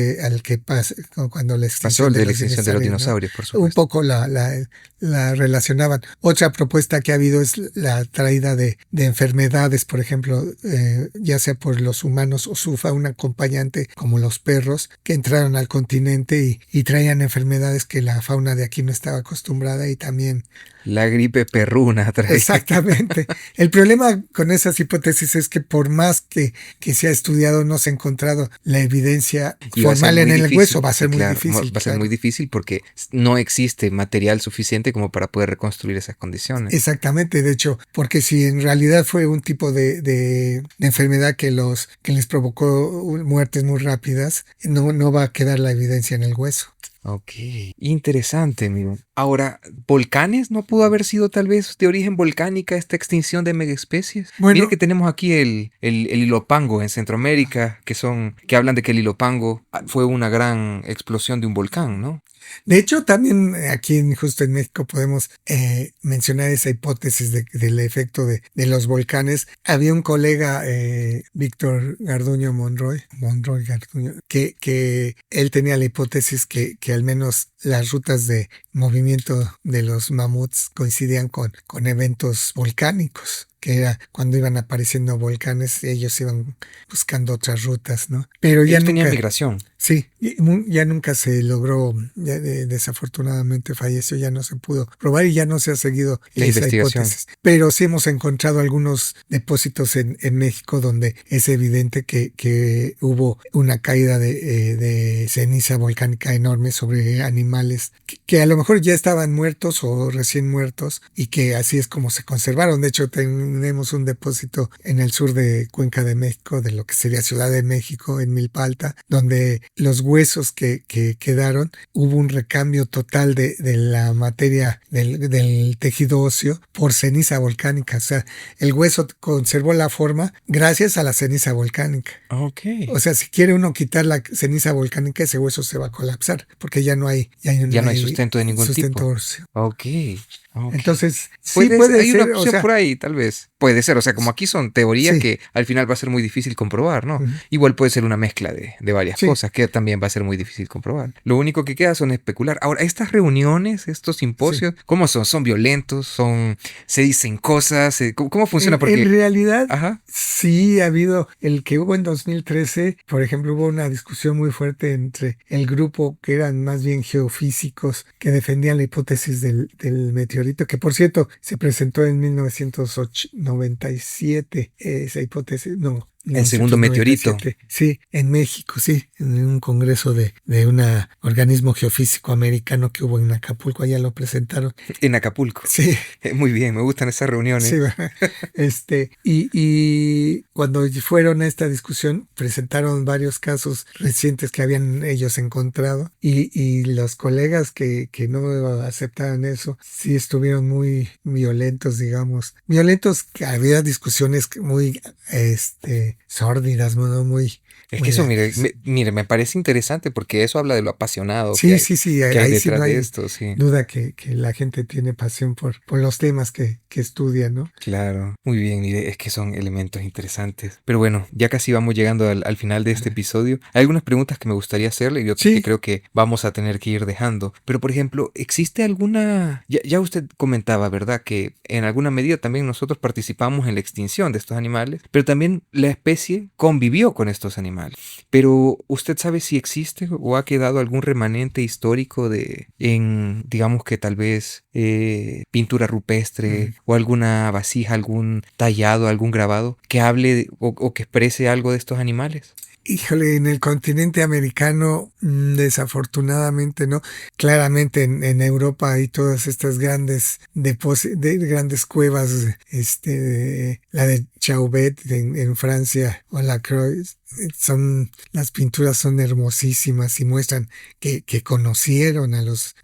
que pasa cuando la extinción de la extinción de los dinosaurios, por supuesto. Un poco la relacionaban. Otra propuesta que ha habido es la traída de enfermedades, por ejemplo, ya sea por los humanos o su fauna acompañante, como los perros, que entraron al continente y traían enfermedades que la fauna de aquí no estaba acostumbrada, y también la gripe perruna trae. Exactamente. El problema con esas hipótesis es que por más que se ha estudiado, no se ha encontrado la evidencia formal en el hueso. Va a ser muy difícil. Va a ser muy difícil porque no existe material suficiente como para poder reconstruir esas condiciones. Exactamente. De hecho, porque si en realidad fue un tipo de enfermedad que les provocó muertes muy rápidas, no va a quedar la evidencia en el hueso. Ok, interesante, amigo. Ahora, ¿volcanes no pudo haber sido tal vez de origen volcánica esta extinción de megaespecies? Bueno, mire que tenemos aquí el Ilopango en Centroamérica, que hablan de que el Ilopango fue una gran explosión de un volcán, ¿no? De hecho, también aquí justo en México podemos mencionar esa hipótesis del efecto de los volcanes. Había un colega, Víctor Garduño Monroy Garduño, que él tenía la hipótesis que al menos las rutas de movimiento de los mamuts coincidían con eventos volcánicos. que era cuando iban apareciendo volcanes, ellos iban buscando otras rutas, ¿no? Pero ya Ellos tenían nunca, migración. sí, ya nunca se logró, desafortunadamente falleció, ya no se pudo probar y ya no se ha seguido La esa investigación. hipótesis. Pero sí hemos encontrado algunos depósitos en México donde es evidente que hubo una caída de ceniza volcánica enorme sobre animales que a lo mejor ya estaban muertos o recién muertos y que así es como se conservaron. De hecho, tenemos un depósito en el sur de Cuenca de México, de lo que sería Ciudad de México, en Milpa Alta, donde los huesos que quedaron, hubo un recambio total de la materia del tejido óseo por ceniza volcánica. O sea, el hueso conservó la forma gracias a la ceniza volcánica. Ok. O sea, si quiere uno quitar la ceniza volcánica, ese hueso se va a colapsar, porque ya no hay sustento de ningún sustento tipo. óseo. Ok. Entonces, sí puede hay ser, una opción por ahí, tal vez. Puede ser, o sea, como aquí son teorías sí. que al final va a ser muy difícil comprobar, ¿no? Uh-huh. Igual puede ser una mezcla de varias Sí. cosas que también va a ser muy difícil comprobar. Lo único que queda son especular. Ahora, estas reuniones, estos simposios, ¿cómo son? ¿Son violentos? ¿Se dicen cosas? ¿Cómo funciona? Porque en realidad, ajá, sí ha habido, el que hubo en 2013, por ejemplo, hubo una discusión muy fuerte entre el grupo que eran más bien geofísicos que defendían la hipótesis del meteorito, que por cierto se presentó en 1997, esa hipótesis, no. el segundo meteorito. Sí, en México, sí, en un congreso de un organismo geofísico americano que hubo en Acapulco, allá lo presentaron. En Acapulco. Sí. Muy bien, me gustan esas reuniones. Sí, y cuando fueron a esta discusión, presentaron varios casos recientes que habían ellos encontrado y los colegas que no aceptaban eso, sí estuvieron muy violentos, digamos. Violentos, que había discusiones muy, sórdidas, ¿no? Muy... Es que eso, mire, me parece interesante porque eso habla de lo apasionado sí, que hay, sí, que hay ahí detrás sí no hay de esto. Sí. duda que la gente tiene pasión por los temas que estudia, ¿no? Claro, muy bien, mire, es que son elementos interesantes. Pero bueno, ya casi vamos llegando al final de este episodio. Hay algunas preguntas que me gustaría hacerle y otras que creo que vamos a tener que ir dejando. Pero, por ejemplo, ¿existe alguna...? Ya usted comentaba, ¿verdad? Que en alguna medida también nosotros participamos en la extinción de estos animales, pero también la especie convivió con estos animales. Pero, ¿usted sabe si existe o ha quedado algún remanente histórico digamos que tal vez pintura rupestre o alguna vasija, algún tallado, algún grabado que hable o que exprese algo de estos animales? Híjole, en el continente americano, desafortunadamente, ¿no? Claramente en Europa hay todas estas grandes grandes cuevas, la de Chauvet en Francia o la Croix. Las pinturas son hermosísimas y muestran que conocieron a los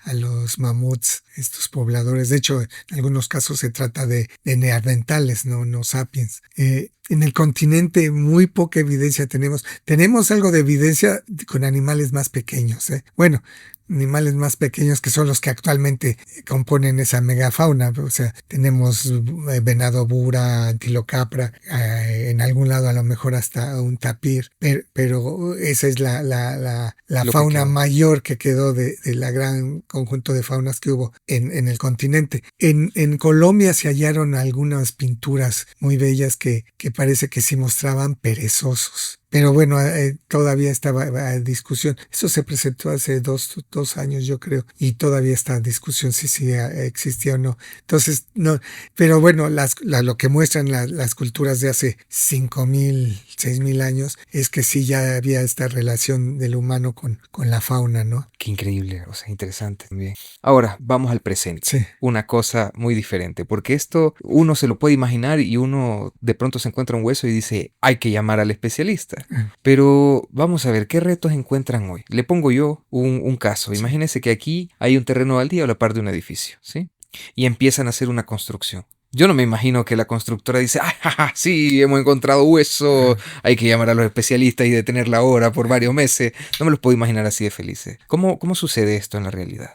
mamuts, estos pobladores. De hecho, en algunos casos se trata de neandertales, no sapiens. En el continente muy poca evidencia tenemos. Tenemos algo de evidencia con animales más pequeños. Bueno, animales más pequeños que son los que actualmente componen esa megafauna. O sea, tenemos venado bura, antilocapra, en algún lado a lo mejor hasta un tapir, pero esa es la fauna mayor que quedó de la gran conjunto de faunas que hubo en el continente. En Colombia se hallaron algunas pinturas muy bellas que parece que sí mostraban perezosos. Pero bueno, todavía estaba en discusión. Eso se presentó hace dos años, yo creo, y todavía está en discusión si existía o no. Entonces, no, pero bueno, lo que muestran las culturas de hace 5,000, 6,000 años es que sí ya había esta relación del humano con la fauna, ¿no? Qué increíble, o sea, interesante también. Ahora, vamos al presente. Sí. Una cosa muy diferente, porque esto uno se lo puede imaginar y uno de pronto se encuentra un hueso y dice, hay que llamar al especialista. Pero vamos a ver, ¿qué retos encuentran hoy? Le pongo yo un caso. Sí. Imagínense que aquí hay un terreno baldío a la par de un edificio, ¿sí? Y empiezan a hacer una construcción. Yo no me imagino que la constructora dice, ¡ah, sí, hemos encontrado hueso, hay que llamar a los especialistas y detener la obra por varios meses! No me los puedo imaginar así de felices. ¿Cómo sucede esto en la realidad?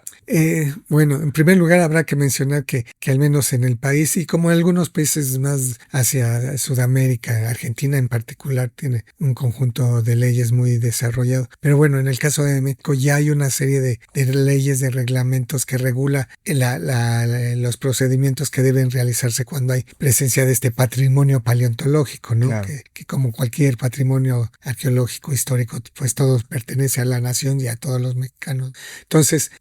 Bueno, en primer lugar habrá que mencionar que al menos en el país y como en algunos países más hacia Sudamérica, Argentina en particular tiene un conjunto de leyes muy desarrollado. Pero bueno, en el caso de México ya hay una serie de leyes, de reglamentos que regula los procedimientos que deben realizarse cuando hay presencia de este patrimonio paleontológico, ¿no? Claro. Que como cualquier patrimonio arqueológico, histórico, pues todo pertenece a la nación y a todos los mexicanos. Entonces,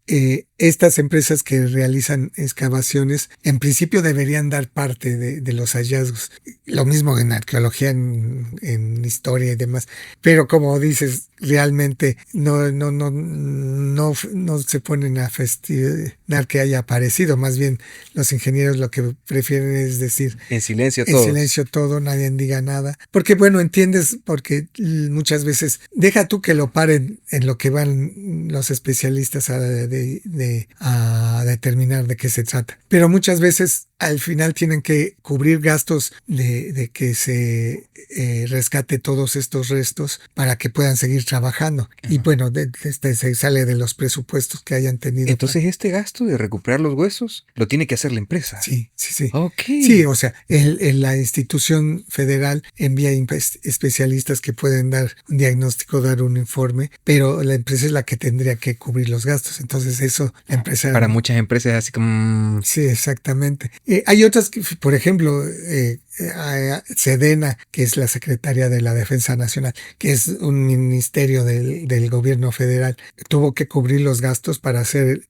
estas empresas que realizan excavaciones en principio deberían dar parte de los hallazgos. Lo mismo en arqueología, en historia y demás. Pero como dices, realmente no se ponen a festinar que haya aparecido. Más bien los ingenieros lo que prefieren es decir En silencio en todos. silencio todo, nadie diga nada. Porque bueno, entiendes, porque muchas veces deja tú que lo paren en lo que van los especialistas a determinar de qué se trata. Pero muchas veces al final tienen que cubrir gastos de que se rescate todos estos restos para que puedan seguir trabajando. Y bueno, se sale de los presupuestos que hayan tenido. Entonces, este gasto de recuperar los huesos lo tiene que hacer la empresa. Sí. Ok. Sí, o sea, la institución federal envía especialistas que pueden dar un diagnóstico, dar un informe, pero la empresa es la que tendría que cubrir los gastos. Entonces eso, la empresa... Para muchas empresas así como... Sí, exactamente. Hay otras que, por ejemplo, Sedena, que es la Secretaría de la Defensa Nacional, que es un ministerio del gobierno federal, tuvo que cubrir los gastos para hacer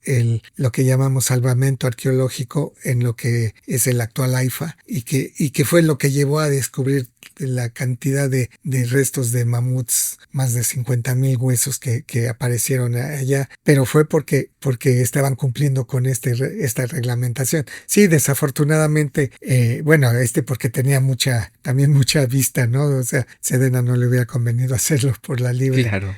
lo que llamamos salvamento arqueológico en lo que es el actual AIFA y que fue lo que llevó a descubrir la cantidad de restos de mamuts, más de 50,000 huesos que aparecieron allá, pero fue porque estaban cumpliendo con esta reglamentación. Sí, desafortunadamente, bueno, porque tenía también mucha vista, ¿no? O sea, Sedena no le hubiera convenido hacerlo por la libre. Claro.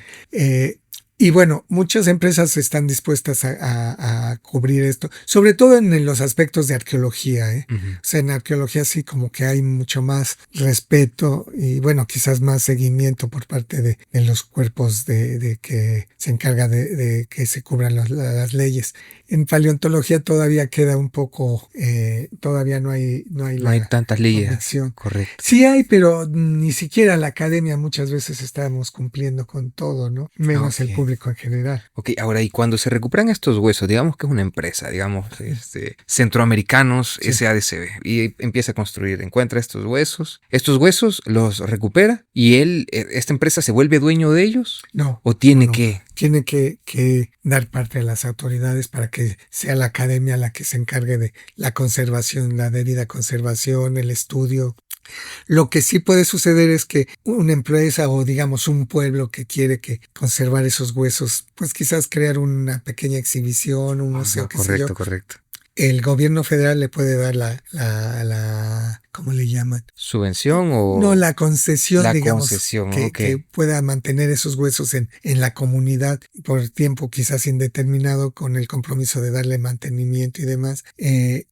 Y bueno, muchas empresas están dispuestas a cubrir esto, sobre todo en los aspectos de arqueología. Uh-huh. O sea, en arqueología sí como que hay mucho más respeto y bueno, quizás más seguimiento por parte de los cuerpos de que se encarga de que se cubran las leyes. En paleontología todavía queda un poco, todavía no hay tantas leyes. Convicción. Correcto. Sí hay, pero ni siquiera la academia muchas veces estamos cumpliendo con todo, ¿no? Menos el público en general. Ok, ahora, y cuando se recuperan estos huesos, digamos que es una empresa, digamos, Centroamericanos, sí. SADCB, y empieza a construir, encuentra estos huesos los recupera y esta empresa se vuelve dueño de ellos. No. ¿O tiene que? Tiene que dar parte a las autoridades para que sea la academia la que se encargue de la conservación, la debida conservación, el estudio. Lo que sí puede suceder es que una empresa o digamos un pueblo que quiere conservar esos huesos, pues quizás crear una pequeña exhibición, un museo, qué sé yo. Correcto. El gobierno federal le puede dar la ¿cómo le llaman? ¿Subvención o...? No, la concesión, digamos, concesión, que pueda mantener esos huesos en la comunidad por tiempo quizás indeterminado con el compromiso de darle mantenimiento y demás.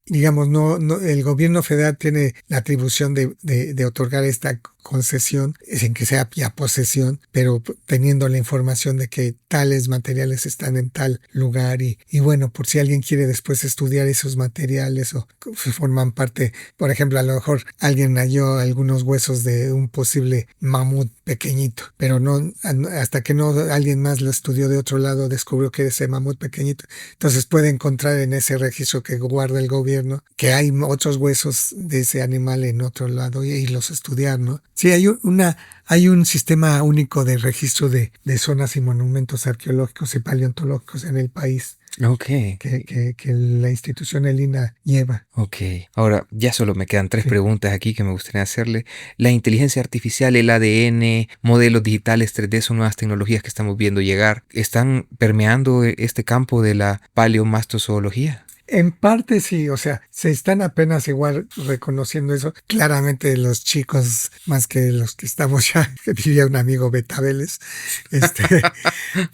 Digamos, no, el gobierno federal tiene la atribución de otorgar esta concesión, sin que sea ya posesión, pero teniendo la información de que tales materiales están en tal lugar y bueno, por si alguien quiere después estudiar esos materiales o forman parte, por ejemplo, a lo mejor alguien halló algunos huesos de un posible mamut pequeñito, pero no hasta que no alguien más lo estudió de otro lado descubrió que ese mamut pequeñito, entonces puede encontrar en ese registro que guarda el gobierno que hay otros huesos de ese animal en otro lado y los estudiar, ¿no? Sí, hay un sistema único de registro de zonas y monumentos arqueológicos y paleontológicos en el país. Ok. Que la institución ELINA lleva. Ok. Ahora, ya solo me quedan 3 preguntas aquí que me gustaría hacerle. La inteligencia artificial, el ADN, modelos digitales 3D son nuevas tecnologías que estamos viendo llegar. ¿Están permeando este campo de la paleomastozoología? En parte sí, o sea, se están apenas igual reconociendo eso. Claramente los chicos, más que los que estamos ya, que diría un amigo Betabeles,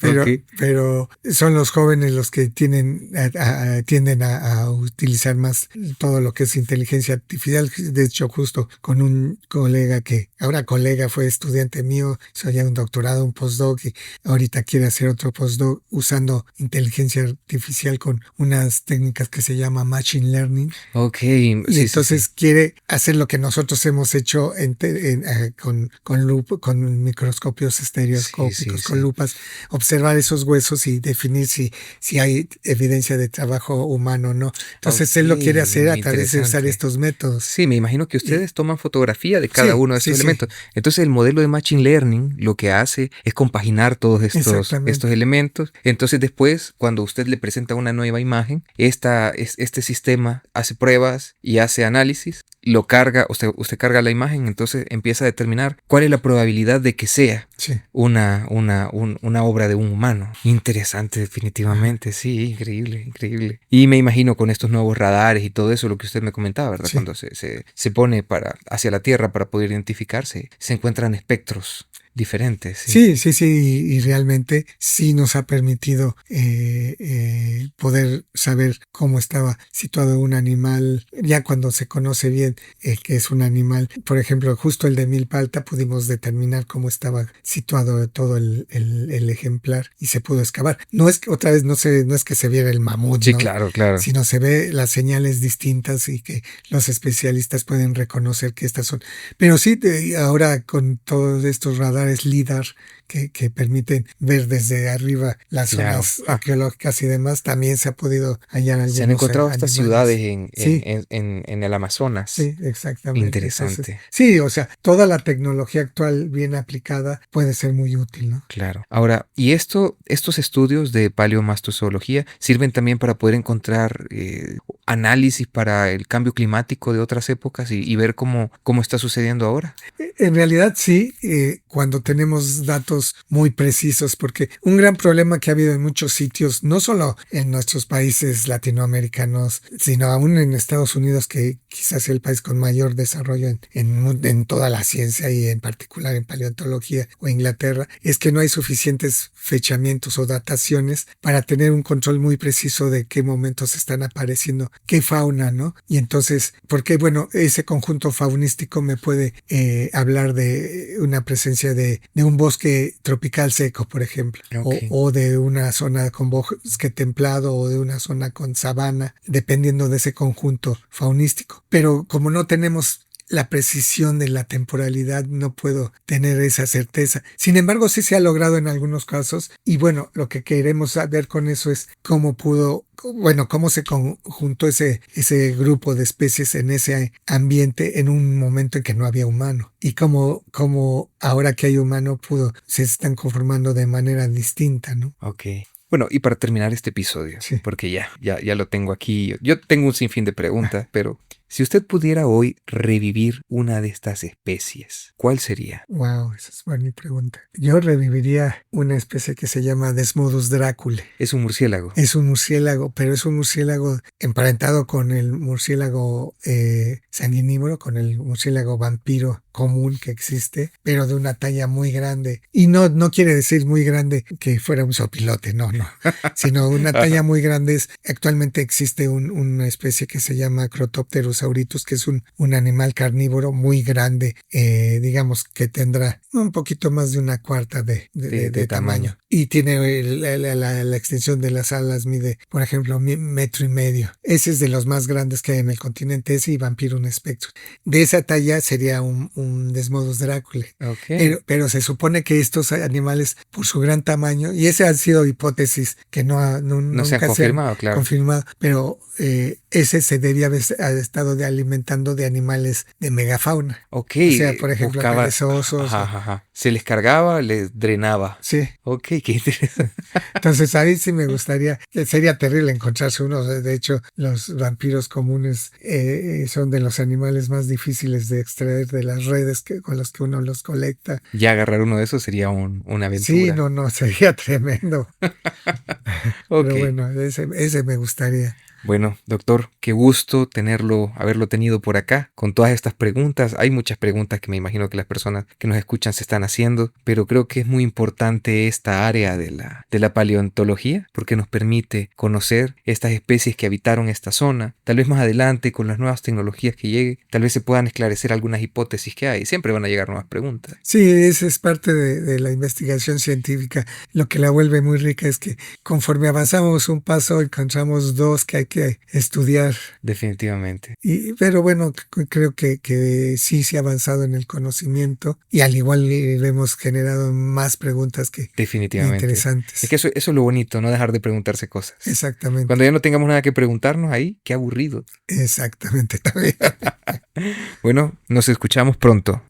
pero, Ok. pero son los jóvenes los que tienden a utilizar más todo lo que es inteligencia artificial. De hecho, justo con un colega que ahora colega fue estudiante mío, hizo ya un doctorado, un postdoc, y ahorita quiere hacer otro postdoc usando inteligencia artificial con unas técnicas que se llama Machine Learning. Ok, Y sí, sí, entonces sí. quiere hacer lo que nosotros hemos hecho con microscopios Sí, sí, estereoscópicos, con sí. lupas, observar esos huesos y definir si hay evidencia de trabajo humano o no. Entonces Ok, él lo quiere hacer a muy través de usar interesante. estos métodos. Sí, me imagino que Y ustedes toman fotografía de cada sí, uno de sí, estos sí, elementos. Entonces, el modelo de Machine Learning lo que hace es compaginar todos estos exactamente. elementos. Entonces, después, cuando usted le presenta una nueva imagen, este sistema hace pruebas y hace análisis, lo carga, usted carga la imagen, entonces empieza a determinar cuál es la probabilidad de que sea Sí. una obra de un humano. Interesante, Ajá, definitivamente, sí, increíble, increíble. Y me imagino con estos nuevos radares y todo eso, lo que usted me comentaba, ¿verdad? sí. Cuando se pone hacia la Tierra para poder identificarse, se encuentran espectros diferentes, sí. Sí, sí, sí, y realmente sí nos ha permitido poder saber cómo estaba situado un animal, ya cuando se conoce bien que es un animal. Por ejemplo, justo el de Milpalta pudimos determinar cómo estaba situado todo el ejemplar y se pudo excavar. No es que otra vez no es que se viera el mamut, Sí, ¿no? claro, claro. Sino se ve las señales distintas y que los especialistas pueden reconocer que estas son. Pero sí, ahora con todos estos radares LIDAR que permiten ver desde arriba las Claro. zonas arqueológicas y demás, también se ha podido hallar Se han algunos encontrado estas ciudades animales. en, en, Sí, en, en- en el Amazonas. sí, exactamente. Entonces, Interesante. sí, o sea, toda la tecnología actual bien aplicada puede ser muy útil, ¿no? Claro. Ahora, ¿y estos estudios de paleomastozoología sirven también para poder encontrar análisis para el cambio climático de otras épocas y ver cómo está sucediendo ahora? En realidad sí, cuando tenemos datos muy precisos, porque un gran problema que ha habido en muchos sitios, no solo en nuestros países latinoamericanos, sino aún en Estados Unidos, que quizás es el país con mayor desarrollo en toda la ciencia y en particular en paleontología, o Inglaterra, es que no hay suficientes fechamientos o dataciones para tener un control muy preciso de qué momentos están apareciendo, qué fauna, ¿no? Y entonces, porque bueno, ese conjunto faunístico me puede hablar de una presencia de un bosque tropical seco, por ejemplo, Ok. o de una zona con bosque templado o de una zona con sabana, dependiendo de ese conjunto faunístico. Pero como no tenemos la precisión de la temporalidad, no puedo tener esa certeza. Sin embargo, sí se ha logrado en algunos casos y bueno, lo que queremos saber con eso es cómo se conjuntó ese grupo de especies en ese ambiente en un momento en que no había humano y cómo ahora que hay humano se están conformando de manera distinta, ¿no? Ok. Bueno, y para terminar este episodio, Sí. porque ya lo tengo aquí, yo tengo un sinfín de preguntas, pero si usted pudiera hoy revivir una de estas especies, ¿cuál sería? Wow, esa es buena pregunta. Yo reviviría una especie que se llama Desmodus draculae. Es un murciélago. Es un murciélago, pero es un murciélago emparentado con el murciélago sanguinívoro, con el murciélago vampiro común que existe, pero de una talla muy grande. Y no quiere decir muy grande que fuera un sopilote, no, sino una talla muy grande. Actualmente existe una especie que se llama Crotopterus auritus, que es un animal carnívoro muy grande, digamos que tendrá un poquito más de una cuarta De de tamaño. tamaño. Y tiene la extensión de las alas, mide, por ejemplo, 1,5 metros. Ese es de los más grandes que hay en el continente, ese y Vampirum spectrum. De esa talla sería un Desmodus draculae. Ok. Pero se supone que estos animales, por su gran tamaño, y esa han sido hipótesis que No se han nunca se han confirmado, claro. confirmado, pero ese se debía haber estado alimentando de animales de megafauna. Ok, O sea, por ejemplo, buscaba. perezosos. Ajá, ajá. Se les cargaba, les drenaba. Sí, Ok, qué interesante. entonces ahí sí me gustaría, que sería terrible encontrarse uno. De hecho, los vampiros comunes son de los animales más difíciles de extraer de las redes con los que uno los colecta. Ya agarrar uno de esos sería una Sí, aventura. sería tremendo. Ok. Pero bueno, ese me gustaría. Bueno, doctor, qué gusto haberlo tenido por acá con todas estas preguntas. Hay muchas preguntas que me imagino que las personas que nos escuchan se están haciendo, pero creo que es muy importante esta área de la paleontología porque nos permite conocer estas especies que habitaron esta zona. Tal vez más adelante, con las nuevas tecnologías que lleguen, tal vez se puedan esclarecer algunas hipótesis que hay. Siempre van a llegar nuevas preguntas. Sí, esa es parte de la investigación científica. Lo que la vuelve muy rica es que conforme avanzamos un paso, encontramos dos que hay que estudiar. Definitivamente. Pero bueno, creo que sí se ha avanzado en el conocimiento y al igual hemos generado más preguntas que Definitivamente. interesantes. Es que eso es lo bonito, no dejar de preguntarse cosas. Exactamente. Cuando ya no tengamos nada que preguntarnos ahí, qué aburrido. Exactamente, también. Bueno, nos escuchamos pronto.